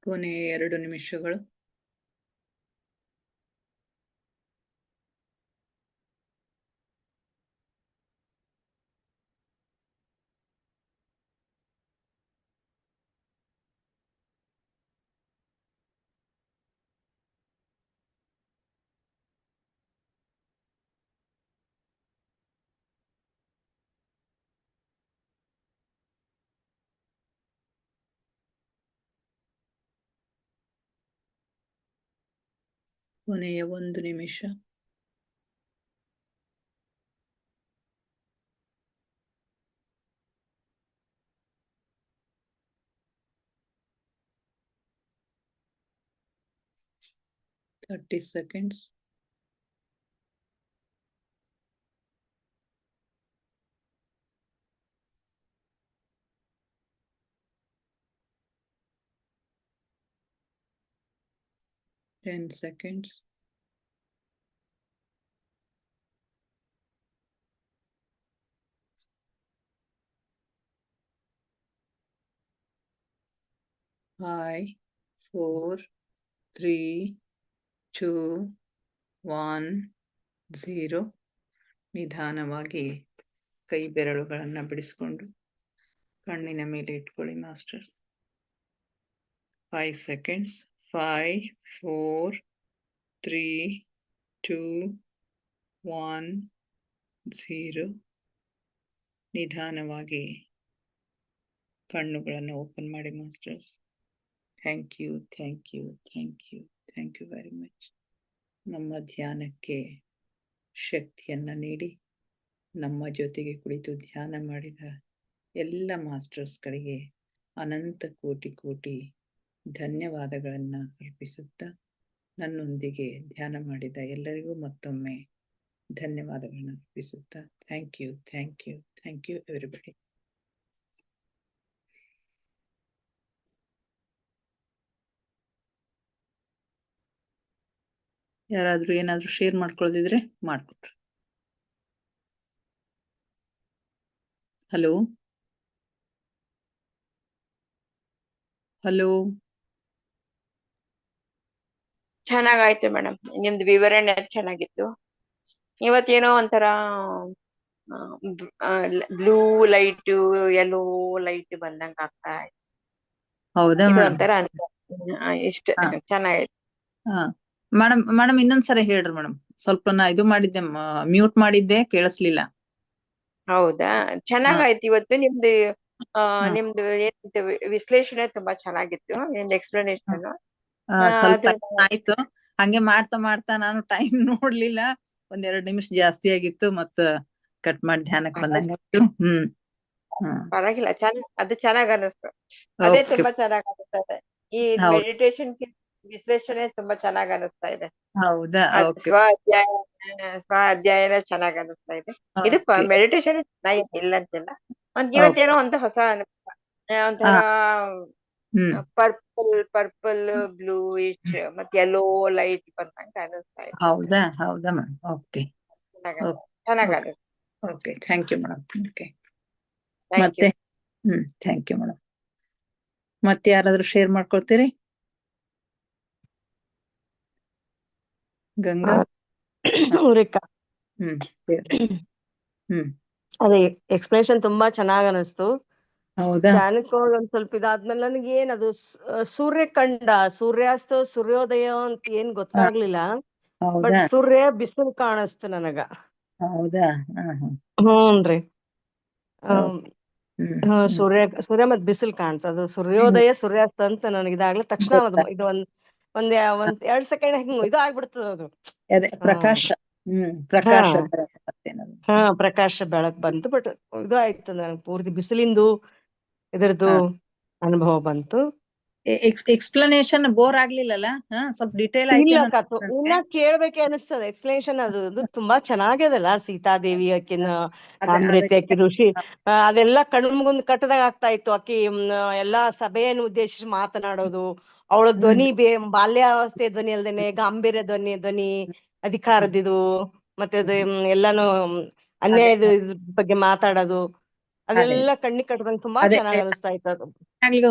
ಕೊನೆಯ 2 ನಿಮಿಷಗಳು. ಕೊನೆಯ 1 ನಿಮಿಷ. Thirty seconds. Ten seconds. 5, 4, 3, 2, 1, 0. ನಿಧಾನವಾಗಿ ಕೈ ಬೆರಳುಗಳನ್ನು ಬಿಡಿಸ್ಕೊಂಡು ಕಣ್ಣಿನ ಮೇಲೆ ಇಟ್ಕೊಳ್ಳಿ ಮಾಸ್ಟರ್ಸ್. 5 seconds. 5, 4, 3, 2, 1, 0. ನಿಧಾನವಾಗಿ ಕಣ್ಣುಗಳನ್ನು ಓಪನ್ ಮಾಡಿ masters. Thank you, thank you, thank you, thank you very much. ನಮ್ಮ ಧ್ಯಾನಕ್ಕೆ ಶಕ್ತಿಯನ್ನು ನೀಡಿ ನಮ್ಮ ಜೊತೆಗೆ ಕುಳಿತು ಧ್ಯಾನ ಮಾಡಿದ ಎಲ್ಲ ಮಾಸ್ಟರ್ಸ್ಗಳಿಗೆ ಅನಂತ ಕೋಟಿ ಕೋಟಿ ಧನ್ಯವಾದಗಳನ್ನ ಅರ್ಪಿಸುತ್ತಾ ನನ್ನೊಂದಿಗೆ ಧ್ಯಾನ ಮಾಡಿದ ಎಲ್ಲರಿಗೂ ಮತ್ತೊಮ್ಮೆ ಧನ್ಯವಾದಗಳನ್ನ ಅರ್ಪಿಸುತ್ತಾ ಥ್ಯಾಂಕ್ ಯು ಎವ್ರಿಬಡಿ. ಯಾರಾದ್ರೂ ಏನಾದ್ರೂ ಶೇರ್ ಮಾಡ್ಕೊಳ್ಳೋದಿದ್ರೆ ಮಾಡ್ಕೊಟ್ರು. ಹಲೋ ಹಲೋ ಚೆನ್ನಾಗಾಯ್ತು ಮೇಡಮ್, ನಿಮ್ದು ವಿವರಣೆ ಚೆನ್ನಾಗಿತ್ತು. ಇವತ್ತೇನೋ ಒಂಥರ ಬ್ಲೂ ಲೈಟ್ ಯೆಲ್ಲೋ ಲೈಟ್ ಬಂದಂಗ ಆಗ್ತಾ ಇದೆ. ಹೌದಾ ಇದು ಮೇಡಮ್? ಒಂಥರ ಇಷ್ಟ ಚೆನ್ನಾಗೈತೆ. ಮೇಡಮ್ ಇನ್ನೊಂದ್ಸರಿ ಹೇಳ್ರಿ ಮೇಡಮ್. ಸ್ವಲ್ಪ ನಾ ಇದು ಮಾಡಿದ್ದೆ, ಮ್ಯೂಟ್ ಮಾಡಿದ್ದೆ, ಕೇಳಿಸ್ಲಿಲ್ಲ. ಹೌದಾ, ಚೆನ್ನಾಗಾಯ್ತು ಇವತ್ತು ನಿಮ್ದು. ನಿಮ್ದು ಏನಂತ ವಿಶ್ಲೇಷಣೆ ತುಂಬಾ ಚೆನ್ನಾಗಿತ್ತು, ನಿಮ್ದು ಎಕ್ಸ್ಪ್ಲನೇಷನ್. ಸ್ವಲ್ಪ ಆಯ್ತು, ಹಂಗೆ ಮಾಡ್ತಾ ಮಾಡ್ತಾ ನಾನು ಟೈಮ್ ನೋಡ್ಲಿಲ್ಲ, 1-2 ನಿಮಿಷ ಜಾಸ್ತಿ ಆಗಿತ್ತು, ಮತ್ತ ಕಟ್ ಮಾಡಿ ಧ್ಯಾನಕ್ಕೆ ಬಂದಂಗಾಯ್ತು. ಪರವಾಗಿಲ್ಲ, ಅದು ಚೆನ್ನಾಗ್ ಅನಿಸ್ತು. ಅದೇ ತುಂಬಾ ಚೆನ್ನಾಗ್ ಅನಿಸ್ತದೆ. ಈ ಮೆಡಿಟೇಷನ್ ವಿಶ್ಲೇಷಣೆ ತುಂಬಾ ಚೆನ್ನಾಗ್ ಅನಿಸ್ತಾ ಇದೆ. ಹೌದಾ? ಸ್ವ ಅಧ್ಯಯನ ಚೆನ್ನಾಗ್ ಅನಿಸ್ತಾ ಇದೆ. ಇದು ಮೆಡಿಟೇಷನ್ ಚೆನ್ನಾಗಿದೆ, ಇಲ್ಲ ಅಂತಿಲ್ಲ. ಇವತ್ತೇನೋ ಒಂದು ಹೊಸ ಅನುಭವ, ಒಂಥರ ಪರ್ಪಲ್ ಬ್ಲೂಯಿಶ್ ಮತ್ತೆ ಯೆಲ್ಲೋ ಲೈಟ್ ಬಂದಂಗ ಅನಿಸ್ತಾ ಇದೆ. ಹೌದಾ ಮೇಡಮ್? ಓಕೆ, ಚೆನ್ನಾಗ್ ಅನಿಸ್ತು. Okay, thank you madam. Okay, ಮತ್ತೆ ಥ್ಯಾಂಕ್ ಯು ಮೇಡಮ್. ಮತ್ತೆ ಯಾರಾದ್ರೂ ಶೇರ್ ಮಾಡ್ಕೊಳ್ತೀರಿ? ಗಂಗಾ? ಅದೇ ಎಕ್ಸ್ಪ್ಲನೇಷನ್ ತುಂಬಾ ಚೆನ್ನಾಗ್ ಅನಿಸ್ತು. ಹೌದಾ? ಧ್ಯಾನಕ್ಕೆ ಹೋಗಿ ಒಂದ್ ಸ್ವಲ್ಪ ಇದಾದ್ಮೇಲೆ ನನಗೆ ಏನದು ಸೂರ್ಯಾಸ್ತ ಸೂರ್ಯೋದಯ ಅಂತ ಏನ್ ಗೊತ್ತಾಗ್ಲಿಲ್ಲ. ಬಟ್ ಸೂರ್ಯ ಬಿಸಿಲು ಕಾಣಿಸ್ತು ನನಗ. ಹೌದಾ? ಹ್ಞೂನ್ರಿ. ಸೂರ್ಯ ಮತ್ ಬಿಸಿಲು ಕಾಣಿಸೋದು, ಸೂರ್ಯೋದಯ ಸೂರ್ಯಾಸ್ತ ಅಂತ ನನಗೆ ಇದಾಗ್ಲಿ ತಕ್ಷಣ ಇದು ಒಂದ್ 2 ಸೆಕೆಂಡ್ ಹಿಂಗ್ ಇದು ಆಗ್ಬಿಡ್ತದ ಅದು. ಪ್ರಕಾಶ ಪ್ರಕಾಶ ಬೆಳಕ್ ಬಂತು. ಬಟ್ ಇದು ಆಯ್ತು, ನನಗೆ ಪೂರ್ತಿ ಬಿಸಿಲಿಂದು ಇದರದ್ದು ಅನುಭವ ಬಂತು. ಎಕ್ಸ್ಪ್ಲನೇಷನ್ ಬೋರ್ ಆಗ್ಲಿಲ್ಲಲ್ಲ? ಸ್ವಲ್ಪ ಡಿಟೇಲ್ ಆಯ್ತು. ಇನ್ನ ಕೇಳ್ಬೇಕೆ ಅನಿಸ್ತದೆ ಎಕ್ಸ್ಪ್ಲನೇಷನ್. ಅದು ತುಂಬಾ ಚೆನ್ನಾಗ್ಯದಲ್ಲ, ಸೀತಾದೇವಿ ಆಕಿನ ಅಮೃತ ಆಕಿ ಋಷಿ ಅದೆಲ್ಲಾ ಕಣ್ಮುಂದ್ ಕಟ್ಟದಾಗ ಆಗ್ತಾ ಇತ್ತು. ಆಕಿ ಎಲ್ಲಾ ಸಭೆಯನ್ನು ಉದ್ದೇಶಿಸಿ ಮಾತನಾಡೋದು, ಅವಳ ಧ್ವನಿ ಬಾಲ್ಯಾವಸ್ಥೆ ಧ್ವನಿ ಅಲ್ದೇನೆ ಗಾಂಭೀರ್ಯ ಧ್ವನಿ, ಅಧಿಕಾರದಿದು, ಮತ್ತೆ ಅದು ಎಲ್ಲಾನು ಅನ್ಯಾಯದ ಬಗ್ಗೆ ಮಾತಾಡೋದು, ಅದೆಲ್ಲ ಕಣ್ಣಿಗೆ ಕಟ್ಟದಂಗ ತುಂಬಾ ಚೆನ್ನಾಗ್ ಅನಿಸ್ತಾ ಇತ್ತು. ಅದು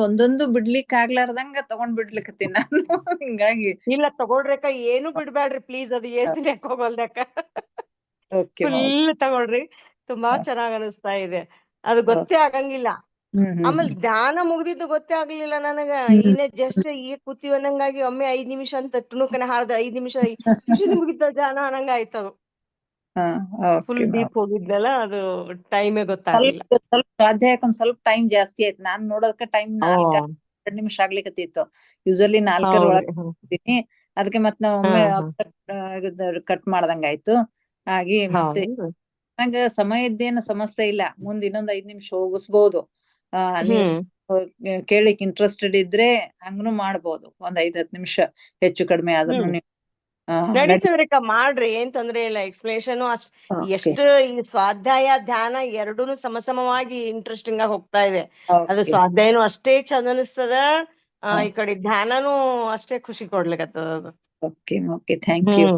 ಒಂದೊಂದು ಬಿಡ್ಲಿಕ್ ಆಗ್ಲಾರ್ದಂಗ ತಗೊಂಡ್ ಬಿಡ್ಲಿಕತ್ತೀನಿ ನಾನು. ಹಿಂಗಾಗಿ ಇಲ್ಲ ತಗೊಳ್ರಕ್ಕ, ಏನು ಬಿಡ್ಬ್ಯಾಡ್ರಿ ಪ್ಲೀಸ್. ಅದು ಏಸಿನ ಹೋಗಲ್ದಕ್ಕ, ಫುಲ್ ತಗೊಳ್ರಿ. ತುಂಬಾ ಚೆನ್ನಾಗ್ ಅನಿಸ್ತಾ ಇದೆ. ಅದು ಗೊತ್ತೇ ಆಗಂಗಿಲ್ಲ. ಆಮೇಲೆ ಧ್ಯಾನ ಮುಗ್ದಿದ್ದು ಗೊತ್ತೇ ಆಗ್ಲಿಲ್ಲ ನನಗ. ಜಸ್ಟ್ ಈಗ ಕೂತೀವಿ ಅನ್ನಂಗಾಗಿ ಒಮ್ಮೆ 5 ನಿಮಿಷ ಅಂತ ತುಣುಕನೆ ಹಾರ್ದ 5 ನಿಮಿಷ ಮುಗಿತ ಧ್ಯಾನ ಅನ್ನಂಗ ಆಯ್ತದು. ಫುಲ್ ಡೀಪ್ ಹೋಗಿದ್ನಲ್ಲ, ಅದು ಟೈಮೇ ಗೊತ್ತಾಗ್ಲಿಲ್ಲ. ಸ್ವಲ್ಪ ಸ್ವಾಧ್ಯಾಯಕ್ಕೆ ಒಂದ್ ಸ್ವಲ್ಪ ಟೈಮ್ ಜಾಸ್ತಿ ಆಯ್ತು. ನಾನ್ ನೋಡೋದಕ್ಕ ಟೈಮ್ 4-2 ನಿಮಿಷ ಆಗ್ಲಿಕತ್ತಿತ್ತು. ಯೂಶಲಿ 4 ಒಳಗೆ. ಅದಕ್ಕೆ ಮತ್ ನಾವ್ ಒಮ್ಮೆ ಕಟ್ ಮಾಡ್ದಂಗ ಆಯ್ತು. ಹಾಗೆ ಮತ್ತೆ ನಂಗ ಸಮಯದ್ದೇನು ಸಮಸ್ಯೆ ಇಲ್ಲ, ಮುಂದ್ ಇನ್ನೊಂದ್ 5 ನಿಮಿಷ ಹೋಗಿಸ್ಬೋದು. ನೀವು ಕೇಳಿಕ್ ಇಂಟ್ರೆಸ್ಟೆಡ್ ಇದ್ರೆ ಹಂಗನು ಮಾಡ್ಬೋದು. ಒಂದ್ 5-10 ನಿಮಿಷ ಹೆಚ್ಚು ಕಡಿಮೆ ಆದ್ರೂ ನಡೀತದ್ರಿಕ್ಕ, ಮಾಡ್ರಿ, ಏನ್ ತೊಂದ್ರೆ ಇಲ್ಲ. ಎಕ್ಸ್ಪ್ಲನೇಷನ್ ಎಷ್ಟು ಈ ಸ್ವಾಧ್ಯಾಯ ಧ್ಯಾನ ಎರಡೂನು ಸಮಸಮವಾಗಿ ಇಂಟ್ರೆಸ್ಟಿಂಗ್ ಆಗಿ ಹೋಗ್ತಾ ಇದೆ. ಅದು ಸ್ವಾಧ್ಯಾಯನು ಅಷ್ಟೇ ಚಂದ ಅನಿಸ್ತದ, ಈ ಕಡೆ ಧ್ಯಾನನು ಅಷ್ಟೇ ಖುಷಿ ಕೊಡ್ಲಿಕತ್ತದ ಅದು. Okay, thank you.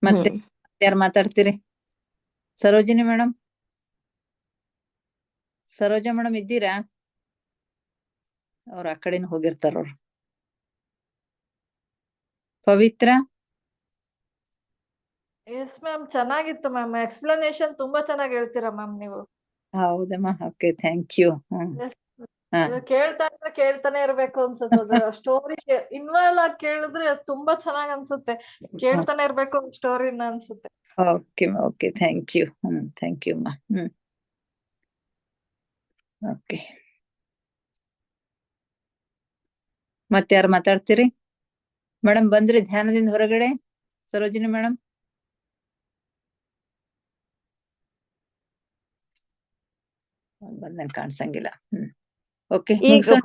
ಮತ್ತೆ ಯಾರು ಮಾತಾಡ್ತೀರಿ? ಸರೋಜಿನಿ ಮೇಡಮ್? ಸರೋಜಾ ಮೇಡಮ್ ಇದ್ದೀರಾ? ಅವ್ರ ಆ ಕಡೆನೂ ಹೋಗಿರ್ತಾರ ಅವ್ರು. ಪವಿತ್ರ? ಎಸ್ ಮ್ಯಾಮ್, ಚೆನ್ನಾಗಿತ್ತು ಮ್ಯಾಮ್. ಎಕ್ಸ್ಪ್ಲನೇಷನ್ ತುಂಬಾ ಚೆನ್ನಾಗಿ ಹೇಳ್ತೀರಾ ಮ್ಯಾಮ್ ನೀವು. ಹೌದಮ್ಮ, ಓಕೆ, ಥ್ಯಾಂಕ್ ಯು. ಕೇಳ್ತಾನೆ ಇರ್ಬೇಕು ಅನ್ಸುತ್ತೆ. ಸ್ಟೋರಿ ಇನ್ವಾಲ್ವ್ ಆಗಿ ಕೇಳಿದ್ರೆ ತುಂಬಾ ಚೆನ್ನಾಗ್ ಅನ್ಸುತ್ತೆ. ಕೇಳ್ತಾನೆ ಇರ್ಬೇಕು ಸ್ಟೋರಿನ ಅನ್ಸುತ್ತೆ. Okay, thank you. Thank you ಅಮ್ಮ. ಓಕೆ, ಮತ್ತೆ ಯಾರು ಮಾತಾಡ್ತೀರಿ? ಮೇಡಮ್ ಬಂದ್ರಿ ಧ್ಯಾನದಿಂದ ಹೊರಗಡೆ? ಸರೋಜಿನಿ ಮೇಡಮ್ ಬಂದನ್ ಕಾಣ್ಸಂಗಿಲ್ಲ. ಓಕೆ, ಈಗ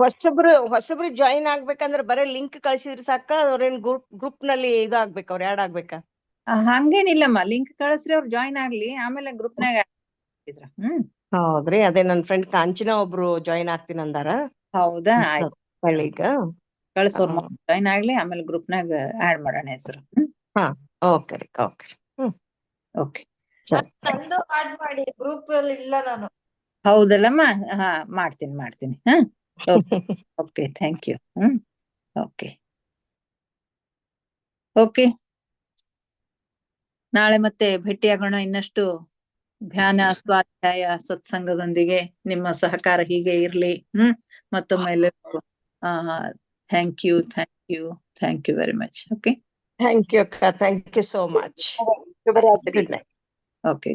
ಹೊಸಬ್ರು ಜಾಯಿನ್ ಆಗ್ಬೇಕಂದ್ರೆ ಬರೀ ಲಿಂಕ್ ಕಳ್ಸಿದ್ರೆ ಸಾಕ, ಅವ್ರೇನ್ ಗ್ರೂಪ್ ನಲ್ಲಿ ಇದು ಆಗ್ಬೇಕು, ಅವ್ರು ಆಡ್ ಆಗ್ಬೇಕಾ? ಹಂಗೇನಿಲ್ಲಮ್ಮ, ಲಿಂಕ್ ಕಳಿಸ್ರಿ ಅವ್ರು ಜಾಯಿನ್ ಆಗ್ಲಿ, ಆಮೇಲೆ ಗ್ರೂಪ್ನಾಗ ಹೌದ್ರಿ, ಅದೇ ನನ್ ಫ್ರೆಂಡ್ ಕಾಂಚಿನ ಒಬ್ರು ಜಾಯಿನ್ ಆಗ್ತೀನಿ ಅಂದಾರ. ಹೌದಾ, ಆಯ್ತು ಈಗ ಕಳ್ಸೋರ್ ಜಾಯಿನ್ ಆಗ್ಲಿ, ಆಮೇಲೆ ಗ್ರೂಪ್ನಾಗ ಆಡ್ ಮಾಡೋಣ ಹೆಸರು. ಓಕೆ ರೀ, ಓಕೆ. ಓಕೆ, ನಂದು ಆಡ್ ಮಾಡಿ, ಗ್ರೂಪ್ ಅಲ್ಲಿ ಇಲ್ಲ ನಾನು. ಹೌದಲ್ಲಮ್ಮ, ಹಾ ಮಾಡ್ತೀನಿ. ಹಾ, okay, thank you. Okay, okay, ನಾಳೆ ಮತ್ತೆ ಭೇಟಿಯಾಗೋಣ. ಇನ್ನಷ್ಟು ಧ್ಯಾನ, ಸ್ವಾಧ್ಯಾಯ, ಸತ್ಸಂಗದೊಂದಿಗೆ ನಿಮ್ಮ ಸಹಕಾರ ಹೀಗೆ ಇರ್ಲಿ. ಮತ್ತೊಮ್ಮೆ ಎಲ್ಲರಿಗೂ thank you very much. Okay, thank you ಅಕ್ಕ, ಥ್ಯಾಂಕ್ ಯು ಸೋ ಮಚ್. ಶುಭರಾತ್ರಿ. Good night. ಓಕೆ.